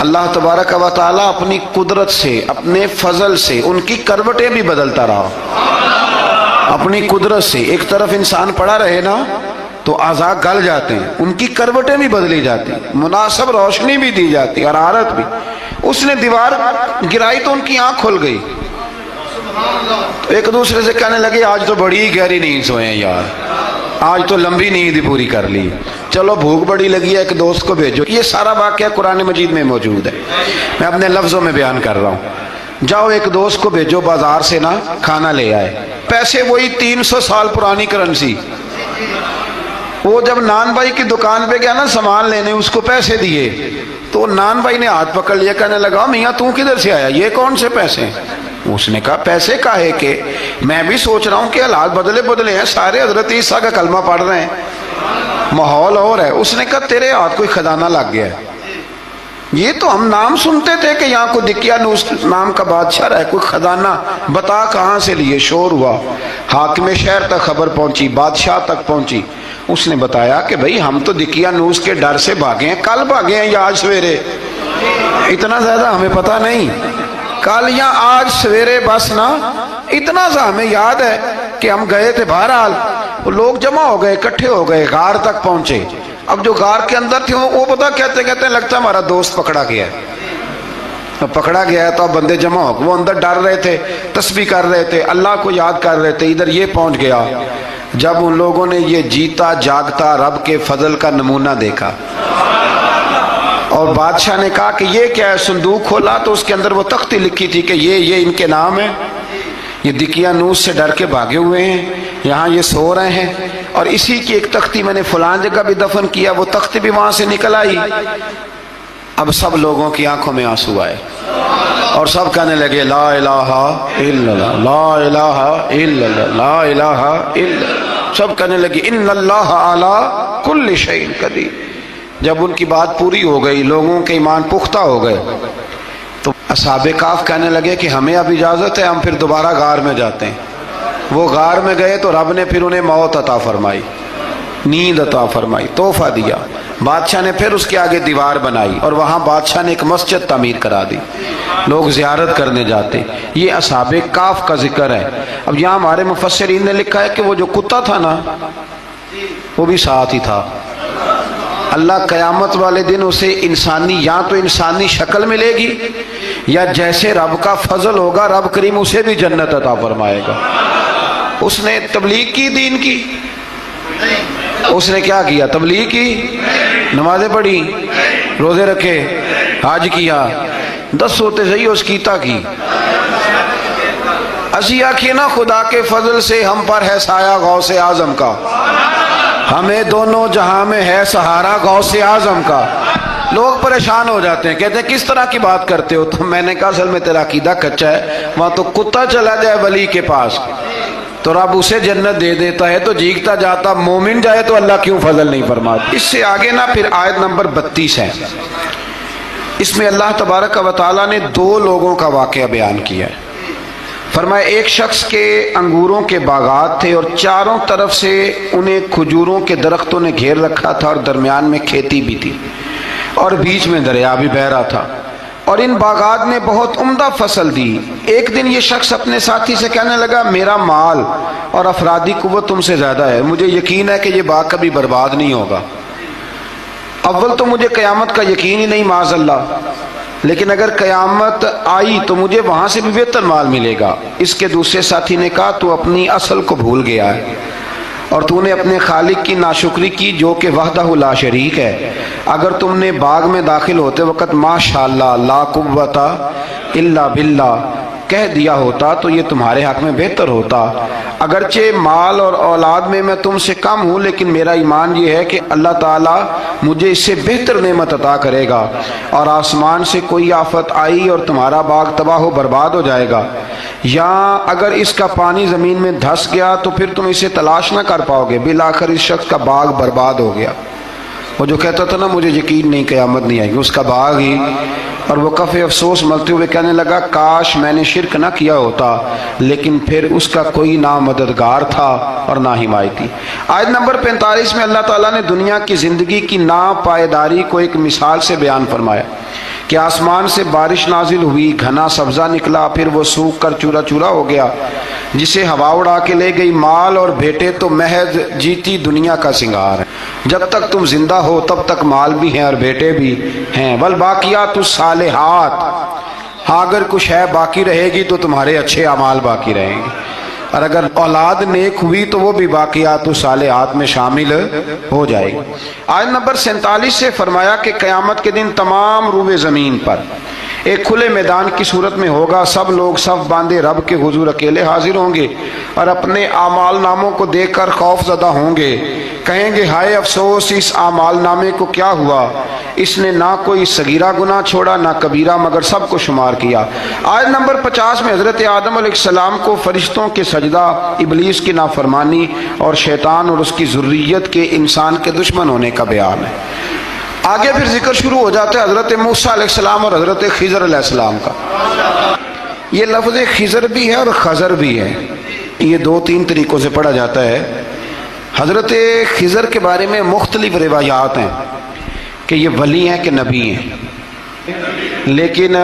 اللہ تبارک و تعالیٰ اپنی قدرت سے، اپنے فضل سے ان کی کروٹیں بھی بدلتا رہا، اپنی قدرت سے۔ ایک طرف انسان پڑا رہے نا تو اعضاء گل جاتے ہیں، ان کی کروٹیں بھی بدلی جاتی، مناسب روشنی بھی دی جاتی، حرارت بھی۔ اس نے دیوار گرائی تو ان کی آنکھ کھل گئی، ایک دوسرے سے کہنے لگے آج تو بڑی گہری نیند سوئے ہیں یار، آج تو لمبی نیند ہی پوری کر لی، چلو بھوک بڑی لگی ہے ایک دوست کو بھیجو۔ یہ سارا واقعہ قرآن مجید میں موجود ہے، میں اپنے لفظوں میں بیان کر رہا ہوں۔ جاؤ ایک دوست کو بھیجو بازار سے نا کھانا لے آئے، پیسے وہی 300 سال پرانی کرنسی۔ وہ جب نان بھائی کی دکان پہ گیا نا سامان لینے، اس کو پیسے دیے تو نان بھائی نے ہاتھ پکڑ لیا، کہنے لگا میاں تو کدھر سے آیا، یہ کون سے پیسے؟ اس نے کہا پیسے کاہے کے، میں بھی سوچ رہا ہوں کہ حالات بدلے ہیں، سارے حضرت عیسیٰ کا کلمہ پڑھ رہے ہیں، ماحول اور ہے۔ اس نے کہا تیرے ہاتھ کوئی خزانہ لگ گیا ہے، یہ تو ہم نام سنتے تھے کہ یہاں کو دقیانوس نام کا بادشاہ رہا ہے، کوئی خزانہ بتا کہاں سے لیے؟ شور ہوا، حاکم شہر تک خبر پہنچی، بادشاہ تک پہنچی۔ اس نے بتایا کہ بھئی ہم تو دقیانوس کے ڈر سے بھاگے ہیں، کل بھاگے ہیں یا آج سویرے، اتنا زیادہ ہمیں پتہ نہیں، کل یا آج سویرے بس نا اتنا سا ہمیں یاد ہے کہ ہم گئے تھے۔ بہرحال وہ لوگ جمع ہو گئے، اکٹھے ہو گئے، غار تک پہنچے۔ اب جو غار کے اندر تھے وہ پتا کہتے کہتے لگتا ہے ہمارا دوست پکڑا گیا ہے، پکڑا گیا ہے۔ تو اب بندے جمع ہو گئے، وہ اندر ڈر رہے تھے، تسبیح کر رہے تھے، اللہ کو یاد کر رہے تھے۔ ادھر یہ پہنچ گیا جب ان لوگوں نے یہ جیتا جاگتا رب کے فضل کا نمونہ دیکھا، اور بادشاہ نے کہا کہ یہ کیا ہے؟ صندوق کھولا تو اس کے اندر وہ تختی لکھی تھی کہ یہ ان کے نام ہے، یہ دقیانوس سے ڈر کے بھاگے ہوئے ہیں، یہاں یہ سو رہے ہیں، اور اسی کی ایک تختی میں نے فلان جگہ بھی دفن کیا، وہ تختی بھی وہاں سے نکل آئی۔ اب سب لوگوں کی آنکھوں میں آنسو آئے اور سب کہنے لگے لا الہ الا اللہ، لا الہ الا اللہ، لا الہ الا اللہ، سب کہنے لگے ان اللہ علی کل شیء قدیر۔ جب ان کی بات پوری ہو گئی، لوگوں کے ایمان پختہ ہو گئے، تو اصحاب کہف کہنے لگے کہ ہمیں اب اجازت ہے، ہم پھر دوبارہ غار میں جاتے ہیں۔ وہ غار میں گئے تو رب نے پھر انہیں موت عطا فرمائی، نیند عطا فرمائی، تحفہ دیا۔ بادشاہ نے پھر اس کے آگے دیوار بنائی اور وہاں بادشاہ نے ایک مسجد تعمیر کرا دی، لوگ زیارت کرنے جاتے۔ یہ اصحاب کہف کا ذکر ہے۔ اب یہاں ہمارے مفسرین نے لکھا ہے کہ وہ جو کتا تھا نا وہ بھی ساتھ ہی تھا۔ اللہ قیامت والے دن اسے انسانی، یا تو انسانی شکل ملے گی، یا جیسے رب کا فضل ہوگا رب کریم اسے بھی جنت عطا فرمائے گا۔ اس نے تبلیغ کی دین کی، اس نے کیا کیا؟ تبلیغ کی، نمازیں پڑھی، روزے رکھے، حج کیا، 10 ہوتے صحیح اس کیتا کی۔ اسی آنکھیں نا خدا کے فضل سے ہم پر ہے سایہ غوث اعظم کا، ہمیں دونوں جہاں میں ہے سہارا غوث اعظم کا۔ لوگ پریشان ہو جاتے ہیں، کہتے ہیں کس طرح کی بات کرتے ہو؟ تو میں نے کہا اصل میں تیرا عقیدہ کچا ہے، وہاں تو کتا چلا جائے ولی کے پاس تو رب اسے جنت دے دیتا ہے، تو جیگتا جاتا مومن جائے تو اللہ کیوں فضل نہیں فرماتا؟ اس سے آگے نا پھر آیت نمبر 32 ہے، اس میں اللہ تبارک و تعالیٰ نے 2 لوگوں کا واقعہ بیان کیا ہے۔ فرمایا ایک شخص کے انگوروں کے باغات تھے اور چاروں طرف سے انہیں کھجوروں کے درختوں نے گھیر رکھا تھا، اور درمیان میں کھیتی بھی تھی، اور بیچ میں دریا بھی بہہ رہا تھا، اور ان باغات نے بہت عمدہ فصل دی۔ ایک دن یہ شخص اپنے ساتھی سے کہنے لگا میرا مال اور افرادی قوت تم سے زیادہ ہے، مجھے یقین ہے کہ یہ باغ کبھی برباد نہیں ہوگا۔ اول تو مجھے قیامت کا یقین ہی نہیں معاذ اللہ، لیکن اگر قیامت آئی تو مجھے وہاں سے بھی بہتر مال ملے گا۔ اس کے دوسرے ساتھی نے کہا تو اپنی اصل کو بھول گیا ہے اور تو نے اپنے خالق کی ناشکری کی جو کہ وحدہ لا شریک ہے۔ اگر تم نے باغ میں داخل ہوتے وقت ماشاءاللہ لا قوت الا باللہ کہہ دیا ہوتا تو یہ تمہارے حق میں بہتر ہوتا۔ اگرچہ مال اور اولاد میں تم سے کم ہوں، لیکن میرا ایمان یہ ہے کہ اللہ تعالیٰ مجھے اس سے بہتر نعمت عطا کرے گا، اور آسمان سے کوئی آفت آئی اور تمہارا باغ تباہ و برباد ہو جائے گا، یا اگر اس کا پانی زمین میں دھس گیا تو پھر تم اسے تلاش نہ کر پاؤ گے۔ بالآخر اس شخص کا باغ برباد ہو گیا۔ وہ جو کہتا تھا نا مجھے یقین نہیں قیامت نہیں آئے گی، اس کا باغ ہی، اور وہ کفِ افسوس ملتے ہوئے کہنے لگا کاش میں نے شرک نہ کیا ہوتا، لیکن پھر اس کا کوئی نہ مددگار تھا اور نہ حمایتی۔ آیت نمبر 45 میں اللہ تعالیٰ نے دنیا کی زندگی کی ناپائیداری کو ایک مثال سے بیان فرمایا کہ آسمان سے بارش نازل ہوئی، گھنا سبزہ نکلا، پھر وہ سوکھ کر چورا چورا ہو گیا، جسے ہوا اڑا کے لے گئی۔ مال اور بیٹے تو محض جیتی دنیا کا سنگار ہے، جب تک تم زندہ ہو تب تک مال بھی ہیں اور بیٹے بھی ہیں۔ والباقیات الصالحات، ہاں اگر کچھ ہے باقی رہے گی تو تمہارے اچھے اعمال باقی رہیں گے، اور اگر اولاد نیک ہوئی تو وہ بھی باقیات الصالحات میں شامل ہو جائے گی۔ آیت نمبر 47 سے فرمایا کہ قیامت کے دن تمام روئے زمین پر ایک کھلے میدان کی صورت میں ہوگا، سب لوگ صف باندھے رب کے حضور اکیلے حاضر ہوں گے اور اپنے اعمال ناموں کو دیکھ کر خوف زدہ ہوں گے، کہیں گے ہائے افسوس اس اعمال نامے کو کیا ہوا، اس نے نہ کوئی صغیرہ گناہ چھوڑا نہ کبیرہ، مگر سب کو شمار کیا۔ آیت نمبر 50 میں حضرت آدم علیہ السلام کو فرشتوں کے سجدہ، ابلیس کی نافرمانی اور شیطان اور اس کی ذریت کے انسان کے دشمن ہونے کا بیان ہے۔ آگے پھر ذکر شروع ہو جاتا ہے حضرت موسیٰ علیہ السلام اور حضرت خضر علیہ السلام کا۔ یہ لفظ خضر بھی ہے اور خضر بھی ہے، یہ دو تین طریقوں سے پڑھا جاتا ہے۔ حضرت خضر کے بارے میں مختلف روایات ہیں کہ یہ ولی ہیں کہ نبی ہیں، لیکن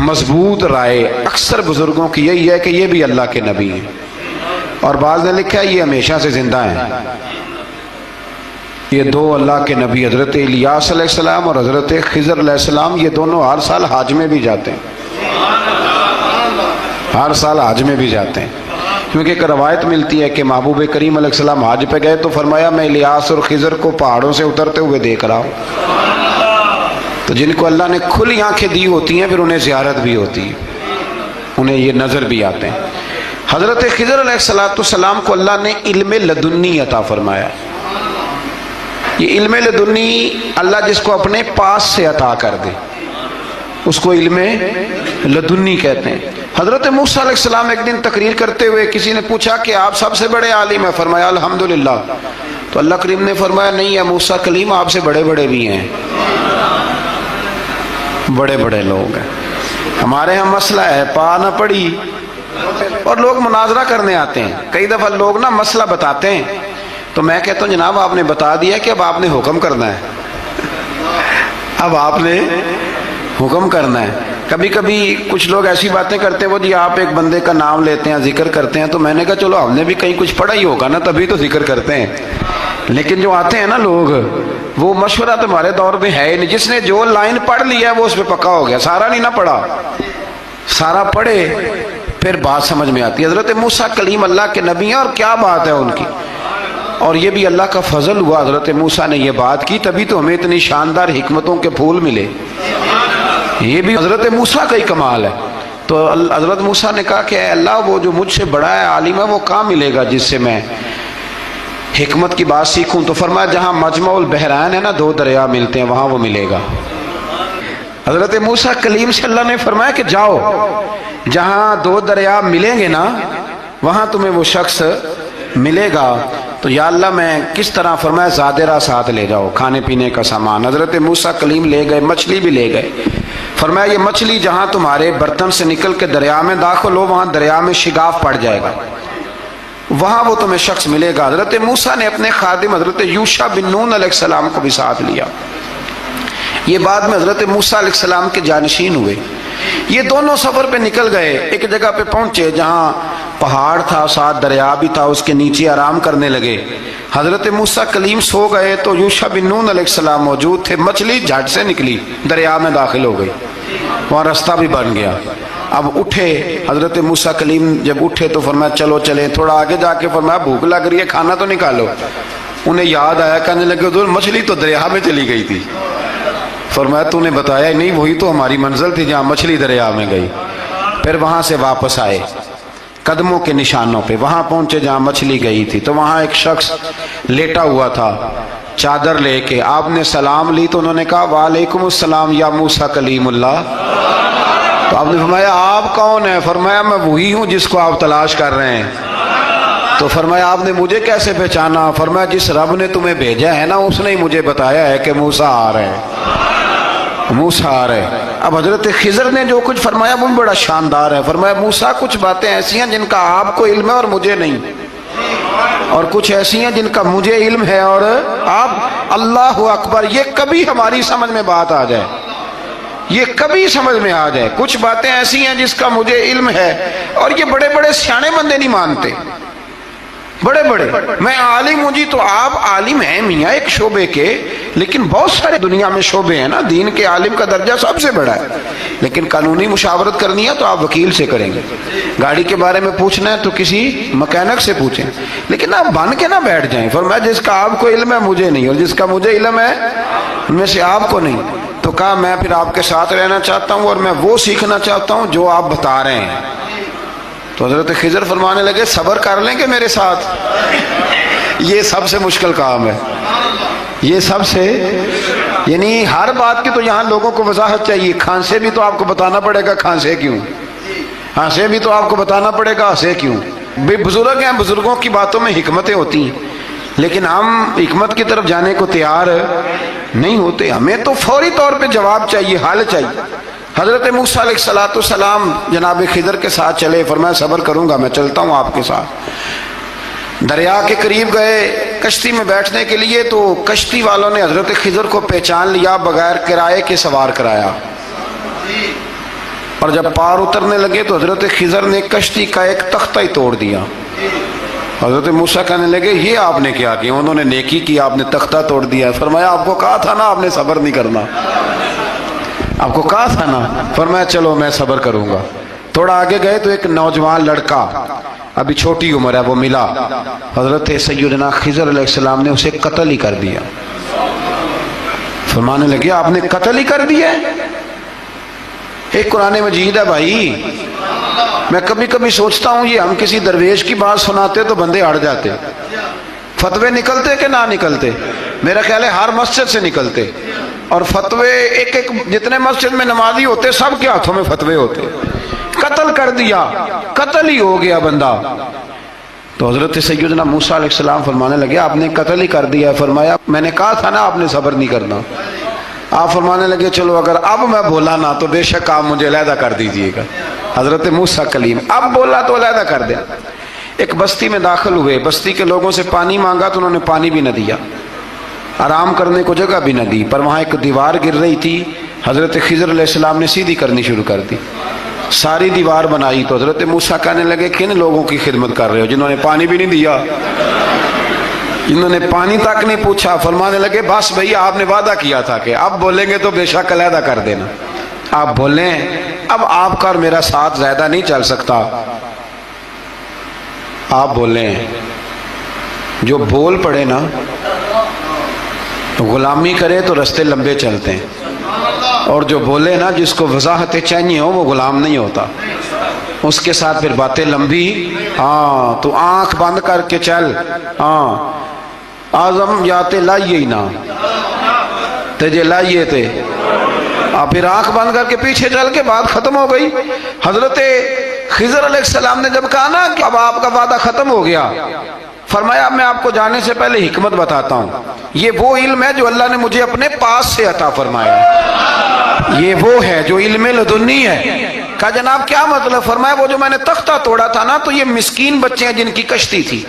مضبوط رائے اکثر بزرگوں کی یہی ہے کہ یہ بھی اللہ کے نبی ہیں، اور بعض نے لکھا ہے یہ ہمیشہ سے زندہ ہیں۔ یہ دو اللہ کے نبی حضرت الیاس علیہ السلام اور حضرت خضر علیہ السلام، یہ دونوں ہر سال حج میں بھی جاتے ہیں، ہر سال حج میں بھی جاتے ہیں، کیونکہ ایک روایت ملتی ہے کہ محبوب کریم علیہ السلام حج پہ گئے تو فرمایا میں الیاس اور خضر کو پہاڑوں سے اترتے ہوئے دیکھ رہا ہوں۔ تو جن کو اللہ نے کھلی آنکھیں دی ہوتی ہیں پھر انہیں زیارت بھی ہوتی ہے، انہیں یہ نظر بھی آتے ہیں۔ حضرت خضر علیہ السلام کو اللہ نے علم لدنی عطا فرمایا۔ یہ علم لدنی اللہ جس کو اپنے پاس سے عطا کر دے اس کو علم لدنی کہتے ہیں۔ حضرت موسیٰ علیہ السلام ایک دن تقریر کرتے ہوئے کسی نے پوچھا کہ آپ سب سے بڑے عالم ہیں، فرمایا الحمدللہ۔ تو اللہ کریم نے فرمایا نہیں ہے موسیٰ کلیم آپ سے بڑے بڑے بھی ہیں، بڑے بڑے لوگ ہیں۔ ہمارے ہاں مسئلہ ہے پا نہ پڑی اور لوگ مناظرہ کرنے آتے ہیں، کئی دفعہ لوگ نا مسئلہ بتاتے ہیں تو میں کہتا ہوں جناب آپ نے بتا دیا کہ اب آپ نے حکم کرنا ہے، اب آپ نے حکم کرنا ہے۔ کبھی کبھی کچھ لوگ ایسی باتیں کرتے ہیں وہ جی آپ ایک بندے کا نام لیتے ہیں ذکر کرتے ہیں، تو میں نے کہا چلو ہم نے بھی کہیں کچھ پڑھا ہی ہوگا نا تبھی تو ذکر کرتے ہیں، لیکن جو آتے ہیں نا لوگ وہ مشورہ تمہارے دور میں ہے نہیں، جس نے جو لائن پڑھ لیا ہے وہ اس پہ پکا ہو گیا، سارا نہیں نہ پڑھا، سارا پڑھے پھر بات سمجھ میں آتی ہے۔ حضرت موسیٰ کلیم اللہ کے نبی ہیں اور کیا بات ہے ان کی، اور یہ بھی اللہ کا فضل ہوا حضرت موسیٰ نے یہ بات کی تبھی تو ہمیں اتنی شاندار حکمتوں کے پھول ملے، یہ بھی حضرت موسیٰ کا ہی کمال ہے۔ تو حضرت موسیٰ نے کہا کہ اے اللہ وہ جو مجھ سے بڑا ہے عالم ہے وہ کہاں ملے گا جس سے میں حکمت کی بات سیکھوں؟ تو فرمایا جہاں مجمع البحرین ہے نا دو دریا ملتے ہیں وہاں وہ ملے گا۔ حضرت موسیٰ کلیم سے اللہ نے فرمایا کہ جاؤ جہاں دو دریا ملیں گے نا وہاں تمہیں وہ شخص ملے گا۔ تو یا اللہ میں کس طرح؟ فرمایا زادرہ ساتھ لے جاؤ، کھانے پینے کا سامان۔ حضرت موسیٰ کلیم لے گئے، مچھلی بھی لے گئے۔ فرمایا یہ مچھلی جہاں تمہارے برتن سے نکل کے دریا میں داخل ہو وہاں دریا میں شگاف پڑ جائے گا، وہاں وہ تمہیں شخص ملے گا۔ حضرت موسیٰ نے اپنے خادم حضرت یوشع بن نون علیہ السلام کو بھی ساتھ لیا، یہ بعد میں حضرت موسیٰ علیہ السلام کے جانشین ہوئے۔ یہ دونوں سفر پہ نکل گئے، ایک جگہ پہ پہنچے جہاں پہاڑ تھا ساتھ دریا بھی تھا، اس کے نیچے آرام کرنے لگے۔ حضرت موسیٰ کلیم سو گئے تو یوشع بن نون علیہ السلام موجود تھے، مچھلی جھٹ سے نکلی دریا میں داخل ہو گئی، وہاں راستہ بھی بن گیا۔ اب اٹھے حضرت موسیٰ کلیم، جب اٹھے تو فرمایا چلو چلیں، تھوڑا آگے جا کے فرمایا بھوک لگ رہی ہے کھانا تو نکالو۔ انہیں یاد آیا، کہنے لگے حضور مچھلی تو دریا میں چلی گئی تھی۔ فرمایا تو نے بتایا نہیں، وہی تو ہماری منزل تھی جہاں مچھلی دریا میں گئی۔ پھر وہاں سے واپس آئے قدموں کے نشانوں پہ، وہاں پہنچے جہاں مچھلی گئی تھی تو وہاں ایک شخص لیٹا ہوا تھا چادر لے کے۔ آپ نے سلام لی تو انہوں نے کہا وعلیکم السلام یا موسیٰ کلیم اللہ۔ تو آپ نے فرمایا آپ کون ہیں؟ فرمایا میں وہی ہوں جس کو آپ تلاش کر رہے ہیں۔ تو فرمایا آپ نے مجھے کیسے پہچانا؟ فرمایا جس رب نے تمہیں بھیجا ہے نا اس نے ہی مجھے بتایا ہے کہ موسیٰ آ رہے ہیں، موسیٰ آ رہے ہیں۔ اب حضرت خضر نے جو کچھ فرمایا وہ بڑا شاندار ہے۔ فرمایا موسیٰ کچھ باتیں ایسی ہیں جن کا آپ کو علم ہے اور مجھے نہیں، اور کچھ ایسی ہیں جن کا مجھے علم ہے اور آپ۔ اللہ اکبر، یہ کبھی ہماری سمجھ میں بات آ جائے یہ کبھی سمجھ میں آ جائے. کچھ باتیں ایسی ہیں جس کا مجھے علم ہے اور یہ بڑے بڑے سیانے بندے نہیں مانتے, بڑے بڑے. میں عالم ہوں جی, تو آپ عالم ہیں میاں ایک شعبے کے, لیکن بہت سارے دنیا میں شعبے ہیں نا. دین کے عالم کا درجہ سب سے بڑا ہے, لیکن قانونی مشاورت کرنی ہے تو آپ وکیل سے کریں گے. گاڑی کے بارے میں پوچھنا ہے تو کسی مکینک سے پوچھیں, لیکن آپ بن کے نہ بیٹھ جائیں. فرمایا جس کا آپ کو علم ہے مجھے نہیں, اور جس کا مجھے علم ہے ان میں سے آپ کو نہیں. تو کہا میں پھر آپ کے ساتھ رہنا چاہتا ہوں اور میں وہ سیکھنا چاہتا ہوں جو آپ بتا رہے ہیں. تو حضرت خضر فرمانے لگے صبر کر لیں گے میرے ساتھ. یہ سب سے مشکل کام ہے, یہ سب سے, یعنی ہر بات کی تو یہاں لوگوں کو وضاحت چاہیے. کھانسے بھی تو آپ کو بتانا پڑے گا کھانسے کیوں, ہنسے بھی تو آپ کو بتانا پڑے گا ہنسے کیوں. بے بزرگ ہیں, بزرگوں کی باتوں میں حکمتیں ہوتی ہیں, لیکن ہم حکمت کی طرف جانے کو تیار نہیں ہوتے. ہمیں تو فوری طور پہ جواب چاہیے, حل چاہیے. حضرت موسیٰ علیہ السلام جناب خضر کے ساتھ چلے. فرمایا صبر کروں گا, میں چلتا ہوں آپ کے ساتھ. دریا کے قریب گئے کشتی میں بیٹھنے کے لیے, تو کشتی والوں نے حضرت خضر کو پہچان لیا, بغیر کرائے کے سوار کرایا. اور جب پار اترنے لگے تو حضرت خضر نے کشتی کا ایک تختہ ہی توڑ دیا. حضرت موسیٰ کہنے لگے یہ آپ نے کیا کیا؟ انہوں نے نیکی کی, آپ نے تختہ توڑ دیا. فرمایا آپ کو کہا تھا نا آپ نے صبر نہیں کرنا, آپ کو کہا تھا نا. فرمایا چلو میں صبر کروں گا. تھوڑا آگے گئے تو ایک نوجوان لڑکا, ابھی چھوٹی عمر ہے, وہ ملا. حضرت سیدنا خضر علیہ السلام نے اسے قتل ہی کر دیا. فرمانے لگے آپ نے قتل ہی کر دیا؟ ایک قرآن مجید ہے بھائی. میں کبھی کبھی سوچتا ہوں یہ ہم کسی درویش کی بات سناتے تو بندے اڑ جاتے. فتوے نکلتے کہ نہ نکلتے؟ میرا خیال ہے ہر مسجد سے نکلتے, اور فتوے ایک ایک جتنے مسجد میں نمازی ہوتے سب کے ہاتھوں میں فتوے ہوتے. قتل کر دیا, قتل ہی ہو گیا بندہ. تو حضرت سیدنا موسیٰ علیہ السلام فرمانے لگے آپ نے قتل ہی کر دیا. فرمایا میں نے کہا تھا نا آپ نے صبر نہیں کرنا. آپ فرمانے لگے چلو اگر اب میں بولا نا تو بے شک آپ مجھے علیحدہ کر دیجئے گا. حضرت موسیٰ کلیم اب بولا تو علیحدہ کر دیں. ایک بستی میں داخل ہوئے, بستی کے لوگوں سے پانی مانگا تو انہوں نے پانی بھی نہ دیا, آرام کرنے کو جگہ بھی نہ دی. پر وہاں ایک دیوار گر رہی تھی, حضرت خضر علیہ السلام نے سیدھی کرنی شروع کر دی. ساری دیوار بنائی. تو حضرت موسیٰ کہنے لگے کن لوگوں کی خدمت کر رہے ہو جنہوں نے پانی بھی نہیں دیا, انہوں نے پانی تک نہیں پوچھا. فرمانے لگے بس بھئی آپ نے وعدہ کیا تھا کہ اب بولیں گے تو بے شک علیحدہ کر دینا. آپ بولیں اب آپ کا اور میرا ساتھ زیادہ نہیں چل سکتا. آپ بولیں, جو بول پڑے نا غلامی کرے تو رستے لمبے چلتے ہیں, اور جو بولے نا جس کو وضاحتیں چاہیے ہو وہ غلام نہیں ہوتا, اس کے ساتھ پھر باتیں لمبی. ہاں تو آنکھ بند کر کے چل, ہاں آزم یاتے لائیے ہی نا تجھے لائیے تھے, پھر آنکھ بند کر کے پیچھے چل کے بات ختم ہو گئی. حضرت خضر علیہ السلام نے جب کہا نا کہ اب آپ کا وعدہ ختم ہو گیا, فرمایا میں آپ کو جانے سے پہلے حکمت بتاتا ہوں. یہ وہ علم ہے جو اللہ نے مجھے اپنے پاس سے عطا فرمایا, یہ وہ ہے جو علم لدنی ہے. کہا جناب کیا مطلب؟ فرمایا وہ جو میں نے تختہ توڑا تھا نا, تو یہ مسکین بچے ہیں جن کی کشتی تھی,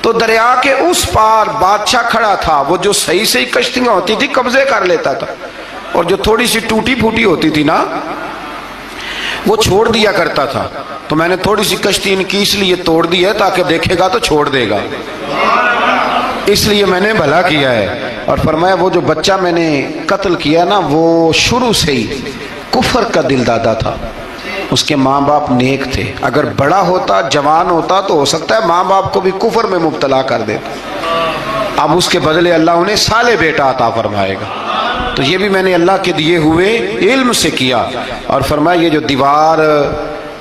تو دریا کے اس پار بادشاہ کھڑا تھا, وہ جو صحیح صحیح کشتیاں ہوتی تھی قبضے کر لیتا تھا, اور جو تھوڑی سی ٹوٹی پھوٹی ہوتی تھی نا وہ چھوڑ دیا کرتا تھا. تو میں نے تھوڑی سی کشتی ان کی اس لیے توڑ دی ہے تاکہ دیکھے گا تو چھوڑ دے گا, اس لیے میں نے بھلا کیا ہے. اور فرمایا وہ جو بچہ میں نے قتل کیا نا وہ شروع سے ہی کفر کا دل دادا تھا, اس کے ماں باپ نیک تھے. اگر بڑا ہوتا جوان ہوتا تو ہو سکتا ہے ماں باپ کو بھی کفر میں مبتلا کر دیتا, اب اس کے بدلے اللہ انہیں صالح بیٹا عطا فرمائے گا. تو یہ بھی میں نے اللہ کے دیے ہوئے علم سے کیا. اور فرمایا یہ جو دیوار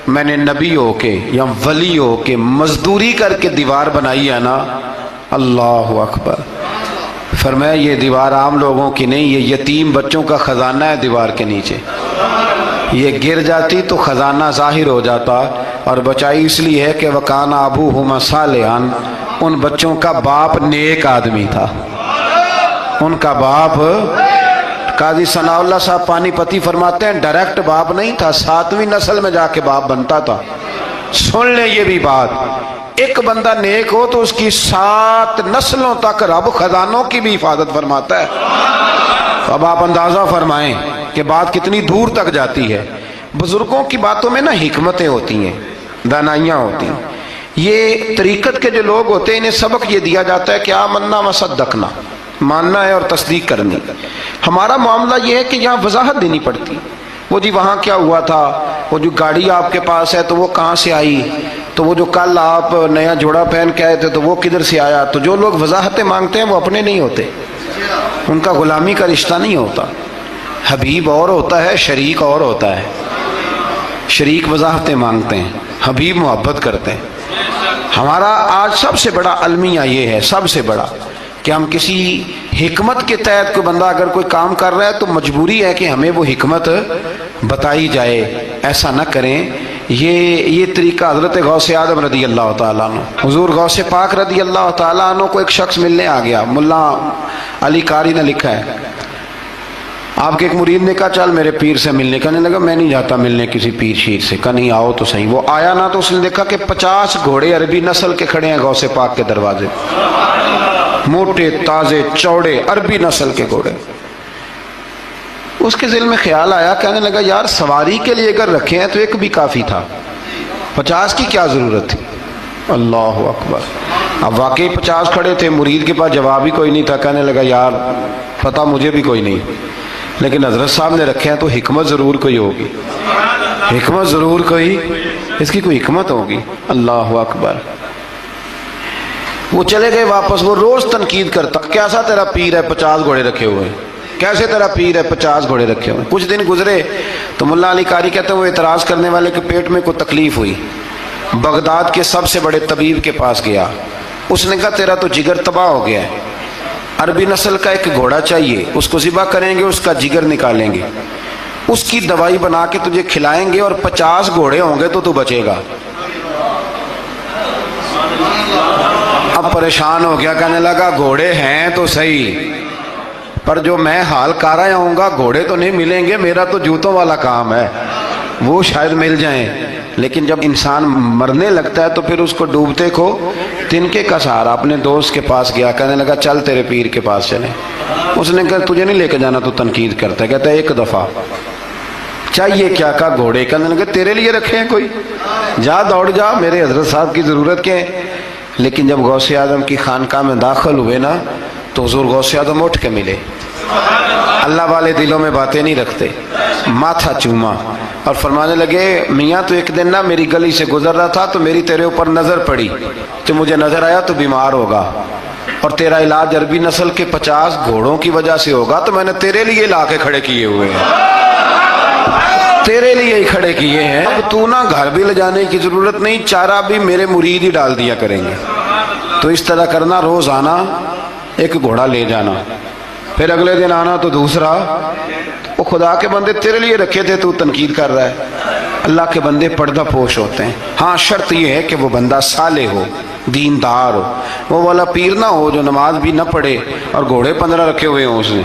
میں نے نبی ہو کے یا ولی ہو کے مزدوری کر کے دیوار بنائی ہے نا, اللہ اکبر. فرمایا یہ دیوار عام لوگوں کی نہیں, یہ یتیم بچوں کا خزانہ ہے دیوار کے نیچے. یہ گر جاتی تو خزانہ ظاہر ہو جاتا, اور بچائی اس لیے ہے کہ وَكَانَ أَبُوهُمَا صَالِحًا, ان بچوں کا باپ نیک آدمی تھا, ان کا باپ. قاضی ثناء اللہ صاحب پانی پتی فرماتے ہیں ڈائریکٹ باپ نہیں تھا, 7ویں نسل میں جا کے باپ بنتا تھا. سن لیں یہ بھی بات, ایک بندہ نیک ہو تو اس کی 7 نسلوں تک رب خزانوں کی بھی حفاظت فرماتا ہے. اب آپ اندازہ فرمائیں کہ بات کتنی دور تک جاتی ہے. بزرگوں کی باتوں میں نا حکمتیں ہوتی ہیں، دانائیاں ہوتی ہیں. یہ طریقت کے جو لوگ ہوتے ہیں انہیں سبق یہ دیا جاتا ہے کہ آمنا و صدقنا، ماننا ہے اور تصدیق کرنی. ہمارا معاملہ یہ ہے کہ یہاں وضاحت دینی پڑتی. وہ جی وہاں کیا ہوا تھا، وہ جو گاڑی آپ کے پاس ہے تو وہ کہاں سے آئی، تو وہ جو کل آپ نیا جوڑا پہن کے آئے تھے تو وہ کدھر سے آیا. تو جو لوگ وضاحتیں مانگتے ہیں وہ اپنے نہیں ہوتے، ان کا غلامی کا رشتہ نہیں ہوتا. حبیب اور ہوتا ہے، شریک اور ہوتا ہے. شریک وضاحتیں مانگتے ہیں، حبیب محبت کرتے ہیں. ہمارا آج سب سے بڑا المیہ یہ ہے، سب سے بڑا، کہ ہم کسی حکمت کے تحت کوئی بندہ اگر کوئی کام کر رہا ہے تو مجبوری ہے کہ ہمیں وہ حکمت بتائی جائے. ایسا نہ کریں. یہ طریقہ حضرت غوث اعظم رضی اللہ تعالیٰ عنہ، حضور غوث پاک رضی اللہ تعالیٰ عنہ کو ایک شخص ملنے آ گیا. ملا علی قاری نے لکھا ہے، آپ کے ایک مرید نے کہا چل میرے پیر سے ملنے. کہنے لگا میں نہیں جاتا ملنے کسی پیر شیر سے. کہا نہیں آؤ تو صحیح. وہ آیا نا تو اس نے دیکھا کہ 50 گھوڑے عربی نسل کے کھڑے ہیں غوث پاک کے دروازے، موٹے تازے چوڑے عربی نسل کے گھوڑے. اس کے دل میں خیال آیا، کہنے لگا یار سواری کے لیے اگر رکھے ہیں تو ایک بھی کافی تھا، 50 کی کیا ضرورت تھی. اللہ اکبر. اب واقعی 50 کھڑے تھے، مرید کے پاس جواب ہی کوئی نہیں تھا. کہنے لگا یار پتہ مجھے بھی کوئی نہیں، لیکن حضرت صاحب نے رکھے ہیں تو حکمت ضرور کوئی ہوگی، حکمت ضرور کوئی، اس کی کوئی حکمت ہوگی. اللہ اکبر. وہ چلے گئے واپس. وہ روز تنقید کرتا، کیسا تیرا پیر ہے 50 گھوڑے رکھے ہوئے، کیسے تیرا پیر ہے 50 گھوڑے رکھے ہوئے. کچھ دن گزرے تو ملا علی قاری کہتے ہیں وہ اعتراض کرنے والے کے پیٹ میں کوئی تکلیف ہوئی. بغداد کے سب سے بڑے طبیب کے پاس گیا. اس نے کہا تیرا تو جگر تباہ ہو گیا ہے، عربی نسل کا ایک گھوڑا چاہیے، اس کو ذبح کریں گے، اس کا جگر نکالیں گے، اس کی دوائی بنا کے تجھے کھلائیں گے اور 50 گھوڑے ہوں گے تو بچے گا. اب پریشان ہو گیا، کہنے لگا گھوڑے ہیں تو صحیح، پر جو میں حال کر رہا ہوں گا گھوڑے تو نہیں ملیں گے، میرا تو جوتوں والا کام ہے، وہ شاید مل جائیں. لیکن جب انسان مرنے لگتا ہے تو پھر اس کو ڈوبتے کو تنکے کا سہارا. اپنے دوست کے پاس گیا، کہنے لگا چل تیرے پیر کے پاس چلیں. اس نے کہا تجھے نہیں لے کے جانا، تو تنقید کرتا ہے. کہتا ہے ایک دفعہ چاہیے کیا؟ کا گھوڑے. کہنے لگا تیرے لیے رکھے ہیں کوئی، جا دوڑ جا، میرے حضرت صاحب کی ضرورت کیا ہے. لیکن جب غوث اعظم کی خانقاہ میں داخل ہوئے نا تو حضور غوث اعظم اٹھ کے ملے. اللہ والے دلوں میں باتیں نہیں رکھتے. ماتھا چوما اور فرمانے لگے میاں تو ایک دن نا میری گلی سے گزر رہا تھا تو میری تیرے اوپر نظر پڑی، تو مجھے نظر آیا تو بیمار ہوگا اور تیرا علاج عربی نسل کے 50 گھوڑوں کی وجہ سے ہوگا، تو میں نے تیرے لیے لا کے کھڑے کیے ہوئے ہیں، تیرے لیے ہی کھڑے کیے ہیں. اب تو نا گھر بھی لے جانے کی ضرورت نہیں، چارہ بھی میرے مرید ہی ڈال دیا کریں گے. تو اس طرح کرنا، روز آنا ایک گھوڑا لے جانا، پھر اگلے دن آنا تو دوسرا. وہ خدا کے بندے تیرے لیے رکھے تھے، تو تنقید کر رہا ہے. اللہ کے بندے پردہ پوش ہوتے ہیں. ہاں شرط یہ ہے کہ وہ بندہ صالح ہو، دیندار ہو، وہ والا پیر نہ ہو جو نماز بھی نہ پڑھے اور گھوڑے 15 رکھے ہوئے ہوں اس نے،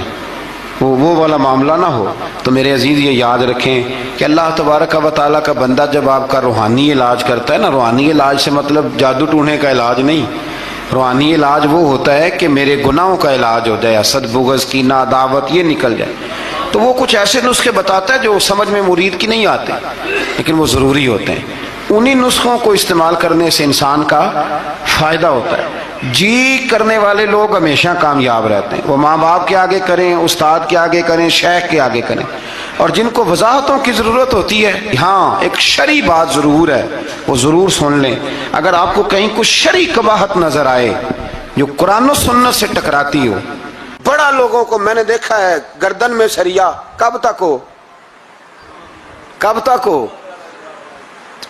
وہ والا معاملہ نہ ہو. تو میرے عزیز یہ یاد رکھیں کہ اللہ تبارک و تعالیٰ کا بندہ جب آپ کا روحانی علاج کرتا ہے نا، روحانی علاج سے مطلب جادو ٹونے کا علاج نہیں، روحانی علاج وہ ہوتا ہے کہ میرے گناہوں کا علاج ہو جائے، حسد بغض کینہ عداوت یہ نکل جائے. تو وہ کچھ ایسے نسخے بتاتا ہے جو سمجھ میں مرید کی نہیں آتے لیکن وہ ضروری ہوتے ہیں. انہی نسخوں کو استعمال کرنے سے انسان کا فائدہ ہوتا ہے. جی کرنے والے لوگ ہمیشہ کامیاب رہتے ہیں. وہ ماں باپ کے آگے کریں، استاد کے آگے کریں، شیخ کے آگے کریں. اور جن کو وضاحتوں کی ضرورت ہوتی ہے، ہاں ایک شرعی بات ضرور ہے، وہ ضرور سن لیں. اگر آپ کو کہیں کچھ شرعی قباحت نظر آئے جو قرآن و سنت سے ٹکراتی ہو، بڑا لوگوں کو میں نے دیکھا ہے گردن میں سریا، کب تک ہو، کب تک ہو؟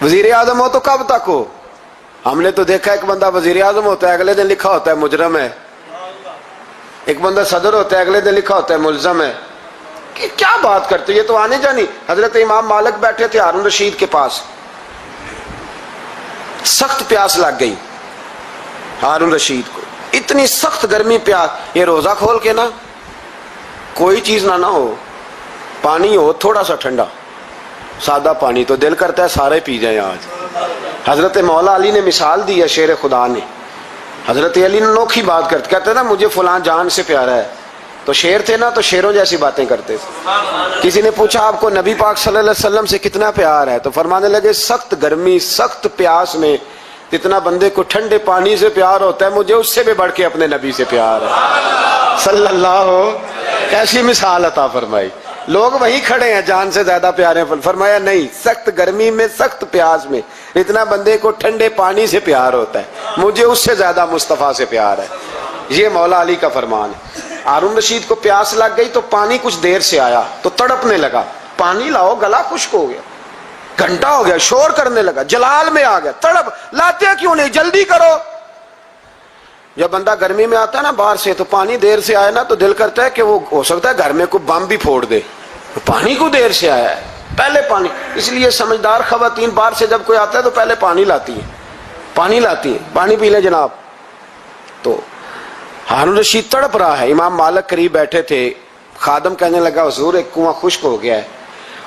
وزیر اعظم ہو تو کب تک ہو؟ ہم نے تو دیکھا ایک بندہ وزیر اعظم ہوتا ہے اگلے دن لکھا ہوتا ہے مجرم ہے، ایک بندہ صدر ہوتا ہے اگلے دن لکھا ہوتا ہے ملزم ہے. کہ کیا بات کرتے؟ یہ تو آنے جانی. حضرت امام مالک بیٹھے تھے ہارون رشید کے پاس، سخت پیاس لگ گئی ہارون رشید کو، اتنی سخت گرمی پیاس. یہ روزہ کھول کے نا کوئی چیز نہ ہو، پانی ہو تھوڑا سا ٹھنڈا سادہ پانی، تو دل کرتا ہے سارے پی جائیں آج. حضرت مولا علی نے مثال دی ہے، شیر خدا نے. حضرت علی نے انوکھی بات کہتے ہیں نا مجھے فلاں جان سے پیارا ہے، تو شیر تھے نا تو شیروں جیسی باتیں کرتے تھے. کسی نے پوچھا آپ کو نبی پاک صلی اللہ علیہ وسلم سے کتنا پیار ہے؟ تو فرمانے لگے سخت گرمی سخت پیاس میں جتنا بندے کو ٹھنڈے پانی سے پیار ہوتا ہے مجھے اس سے بھی بڑھ کے اپنے نبی سے پیار ہے صلی اللہ. کیسی مثال عطا فرمائی. لوگ وہیں کھڑے ہیں جان سے زیادہ پیارے ہیں. فرمایا نہیں، سخت گرمی میں سخت پیاس میں اتنا بندے کو ٹھنڈے پانی سے پیار ہوتا ہے مجھے اس سے زیادہ مصطفیٰ سے پیار ہے. یہ مولا علی کا فرمان ہے. ہارون رشید کو پیاس لگ گئی تو پانی کچھ دیر سے آیا تو تڑپنے لگا، پانی لاؤ، گلا خشک ہو گیا، گھنٹہ ہو گیا، شور کرنے لگا، جلال میں آ گیا، تڑپ، لاتے کیوں نہیں، جلدی کرو. جب بندہ گرمی میں آتا ہے نا باہر سے تو پانی دیر سے آئے نا تو دل کرتا ہے کہ وہ ہو سکتا ہے گھر میں کوئی بم بھی پھوڑ دے، پانی کو دیر سے آیا ہے، پہلے پانی. اس لیے سمجھدار خواتین باہر سے جب کوئی آتا ہے تو پہلے پانی لاتی ہیں، پانی پی لیں جناب. تو ہارون رشید تڑپ رہا ہے، امام مالک قریب بیٹھے تھے. خادم کہنے لگا حضور ایک کنواں خشک ہو گیا ہے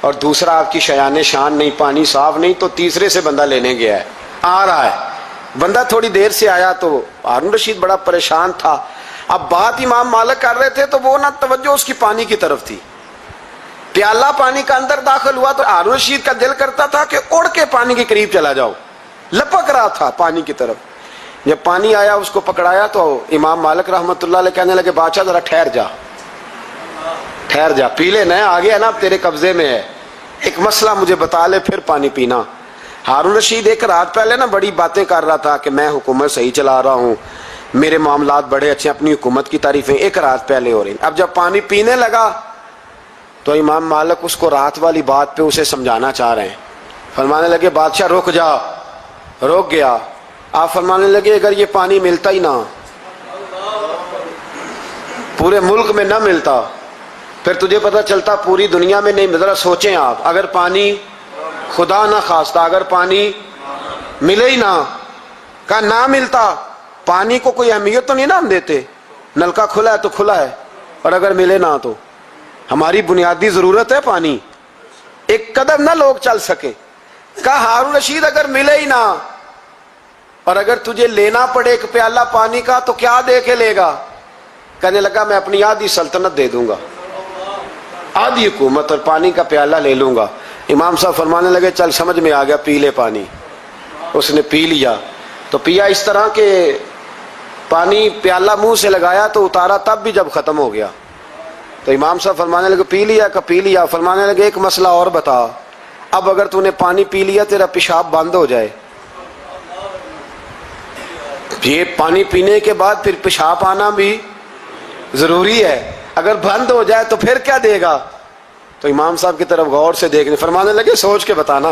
اور دوسرا آپ کی شایان شان نہیں، پانی صاف نہیں، تو تیسرے سے بندہ لینے گیا ہے، آ رہا ہے. بندہ تھوڑی دیر سے آیا تو ہارون رشید بڑا پریشان تھا. اب بات امام مالک کر رہے تھے تو وہ نہ توجہ اس کی پانی کی طرف تھی. پیالہ پانی کا اندر داخل ہوا تو ہارون رشید کا دل کرتا تھا کہ اڑ کے پانی کے قریب چلا جاؤ، لپک رہا تھا پانی کی طرف. جب پانی آیا اس کو پکڑایا تو امام مالک رحمت اللہ علیہ کہنے لگے بادشاہ ذرا ٹھہر جا، پی لے، نہ آگے ہے نا اب تیرے قبضے میں ہے، ایک مسئلہ مجھے بتا لے پھر پانی پینا. ہارون رشید ایک رات پہلے نا بڑی باتیں کر رہا تھا کہ میں حکومت صحیح چلا رہا ہوں، میرے معاملات بڑے اچھے، اپنی حکومت کی تعریفیں ایک رات پہلے ہو رہی. اب جب پانی پینے لگا تو امام مالک اس کو رات والی بات پہ اسے سمجھانا چاہ رہے ہیں. فرمانے لگے بادشاہ رک جا. رک گیا. آپ فرمانے لگے اگر یہ پانی ملتا ہی نہ، پورے ملک میں نہ ملتا، پھر تجھے پتہ چلتا پوری دنیا میں نہیں. ذرا سوچیں آپ، اگر پانی خدا نہ خواستہ اگر پانی ملے ہی نہ، کہا نہ ملتا، پانی کو کوئی اہمیت تو نہیں نا ہم دیتے، نلکا کھلا ہے تو کھلا ہے، اور اگر ملے نہ تو ہماری بنیادی ضرورت ہے پانی، ایک قدم نہ لوگ چل سکے. کہا ہارون رشید اگر ملے ہی نہ اور اگر تجھے لینا پڑے ایک پیالہ پانی کا تو کیا دے کے لے گا؟ کہنے لگا میں اپنی آدھی سلطنت دے دوں گا، آدھی حکومت اور پانی کا پیالہ لے لوں گا. امام صاحب فرمانے لگے چل سمجھ میں آ گیا، پی لے پانی. اس نے پی لیا تو پیا اس طرح کہ پانی پیالہ منہ سے لگایا تو اتارا تب بھی جب ختم ہو گیا. تو امام صاحب فرمانے لگے پی لیا؟ کہ پی لیا. فرمانے لگے ایک مسئلہ اور بتا، اب اگر تو نے پانی پی لیا تیرا پیشاب بند ہو جائے، یہ پانی پینے کے بعد پھر پیشاب آنا بھی ضروری ہے، اگر بند ہو جائے تو پھر کیا دے گا؟ تو امام صاحب کی طرف غور سے دیکھنے، فرمانے لگے سوچ کے بتانا.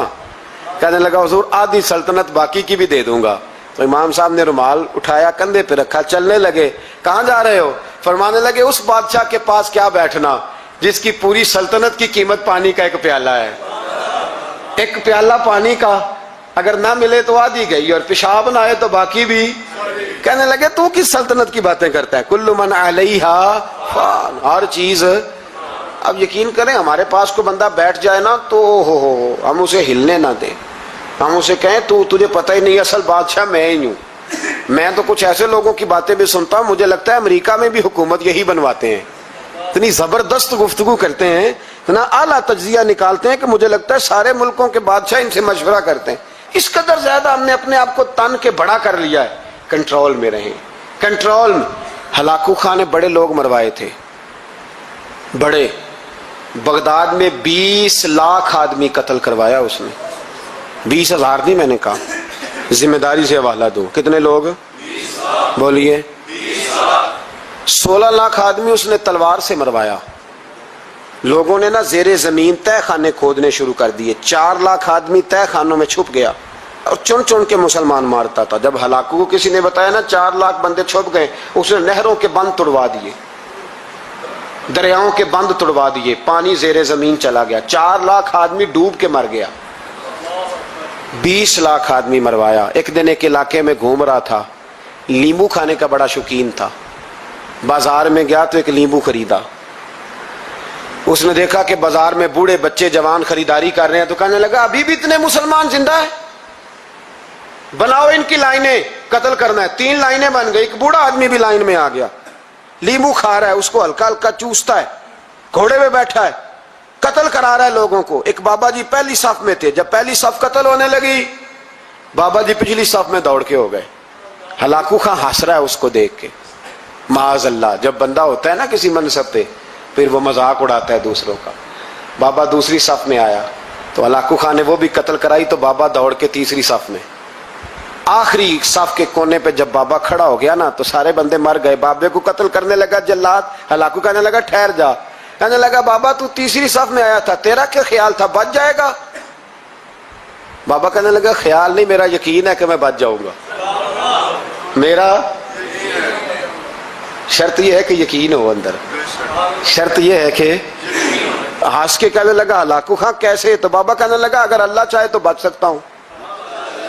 کہنے لگا حضور آدھی سلطنت باقی کی بھی دے دوں گا. تو امام صاحب نے رومال اٹھایا کندھے پہ رکھا، چلنے لگے. کہاں جا رہے ہو؟ فرمانے لگے اس بادشاہ کے پاس کیا بیٹھنا جس کی پوری سلطنت کی قیمت پانی کا ایک پیالہ ہے. ایک پیالہ پانی کا اگر نہ ملے تو آدھی گئی اور پیشاب نہ آئے تو باقی بھی. کہنے لگے تو کس سلطنت کی باتیں کرتا ہے؟ کل من علیہا فان، ہر چیز. اب یقین کریں ہمارے پاس کو بندہ بیٹھ جائے نا تو ہو ہم اسے ہلنے نہ دیں، ہم اسے کہیں تو تجھے پتہ ہی نہیں اصل بادشاہ میں ہی ہوں. میں تو کچھ ایسے لوگوں کی باتیں بھی سنتا ہوں، مجھے لگتا ہے امریکہ میں بھی حکومت یہی بنواتے ہیں. اتنی زبردست گفتگو کرتے ہیں، اتنا اعلیٰ تجزیہ نکالتے ہیں کہ مجھے لگتا ہے سارے ملکوں کے بادشاہ ان سے مشورہ کرتے ہیں. اس قدر زیادہ ہم نے اپنے آپ کو تن کے بڑا کر لیا ہے. کنٹرول میں رہیں، کنٹرول میں. ہلاکو خان نے بڑے لوگ مروائے تھے، بڑے. بغداد میں 20 لاکھ آدمی قتل کروایا اس نے. 20,000 نہیں، میں نے کہا ذمہ داری سے حوالہ دو. کتنے لوگ بولیے؟ 16 لاکھ آدمی اس نے تلوار سے مروایا. لوگوں نے نا زیر زمین تہ خانے کھودنے شروع کر دیے. 4 لاکھ آدمی تہ خانوں میں چھپ گیا اور چن چن کے مسلمان مارتا تھا. جب ہلاکو کو کسی نے بتایا نا 4 لاکھ بندے چھپ گئے، اس نے نہروں کے بند توڑوا دیے، دریاؤں کے بند توڑوا دیے، پانی زیر زمین چلا گیا. 4 لاکھ آدمی ڈوب کے مر گیا. 20 لاکھ آدمی مروایا. ایک دن ایک علاقے میں گھوم رہا تھا، لیمبو کھانے کا بڑا شوقین تھا. بازار میں گیا تو ایک لیمبو خریدا. اس نے دیکھا کہ بازار میں بوڑھے بچے جوان خریداری کر رہے ہیں تو کہنے لگا ابھی بھی اتنے مسلمان زندہ ہیں، بناؤ ان کی لائنیں، قتل کرنا ہے. 3 لائنیں بن گئی. ایک بوڑھا آدمی بھی لائن میں آ گیا. لیمو کھا رہا ہے, اس کو ہلکا ہلکا چوستا ہے, گھوڑے پہ بیٹھا ہے, قتل کرا رہا ہے لوگوں کو. ایک بابا جی پہلی صف میں تھے, جب پہلی صف قتل ہونے لگی بابا جی پچھلی صف میں دوڑ کے ہو گئے. ہلاکو خان ہنس رہا ہے اس کو دیکھ کے. معاذ اللہ, جب بندہ ہوتا ہے نا کسی منصب پہ پھر وہ مذاق اڑاتا ہے دوسروں کا. بابا دوسری صف میں آیا تو ہلاکو خان نے وہ بھی قتل کرائی, تو بابا دوڑ کے تیسری صف میں. آخری صف کے کونے پہ جب بابا کھڑا ہو گیا نا تو سارے بندے مر گئے. بابے کو قتل کرنے لگا جلاد. ہلاکو کہنے لگا ٹھہر جا. کہنے لگا بابا تو تیسری صف میں آیا تھا, تیرا کیا خیال تھا بچ جائے گا؟ بابا کہنے لگا خیال نہیں, میرا یقین ہے کہ میں بچ جاؤں گا. میرا شرط یہ ہے کہ یقین ہو اندر, شرط یہ ہے کہ ہنس کے کہنے لگا ہلاکو خان کیسے؟ تو بابا کہنے لگا اگر اللہ چاہے تو بچ سکتا ہوں,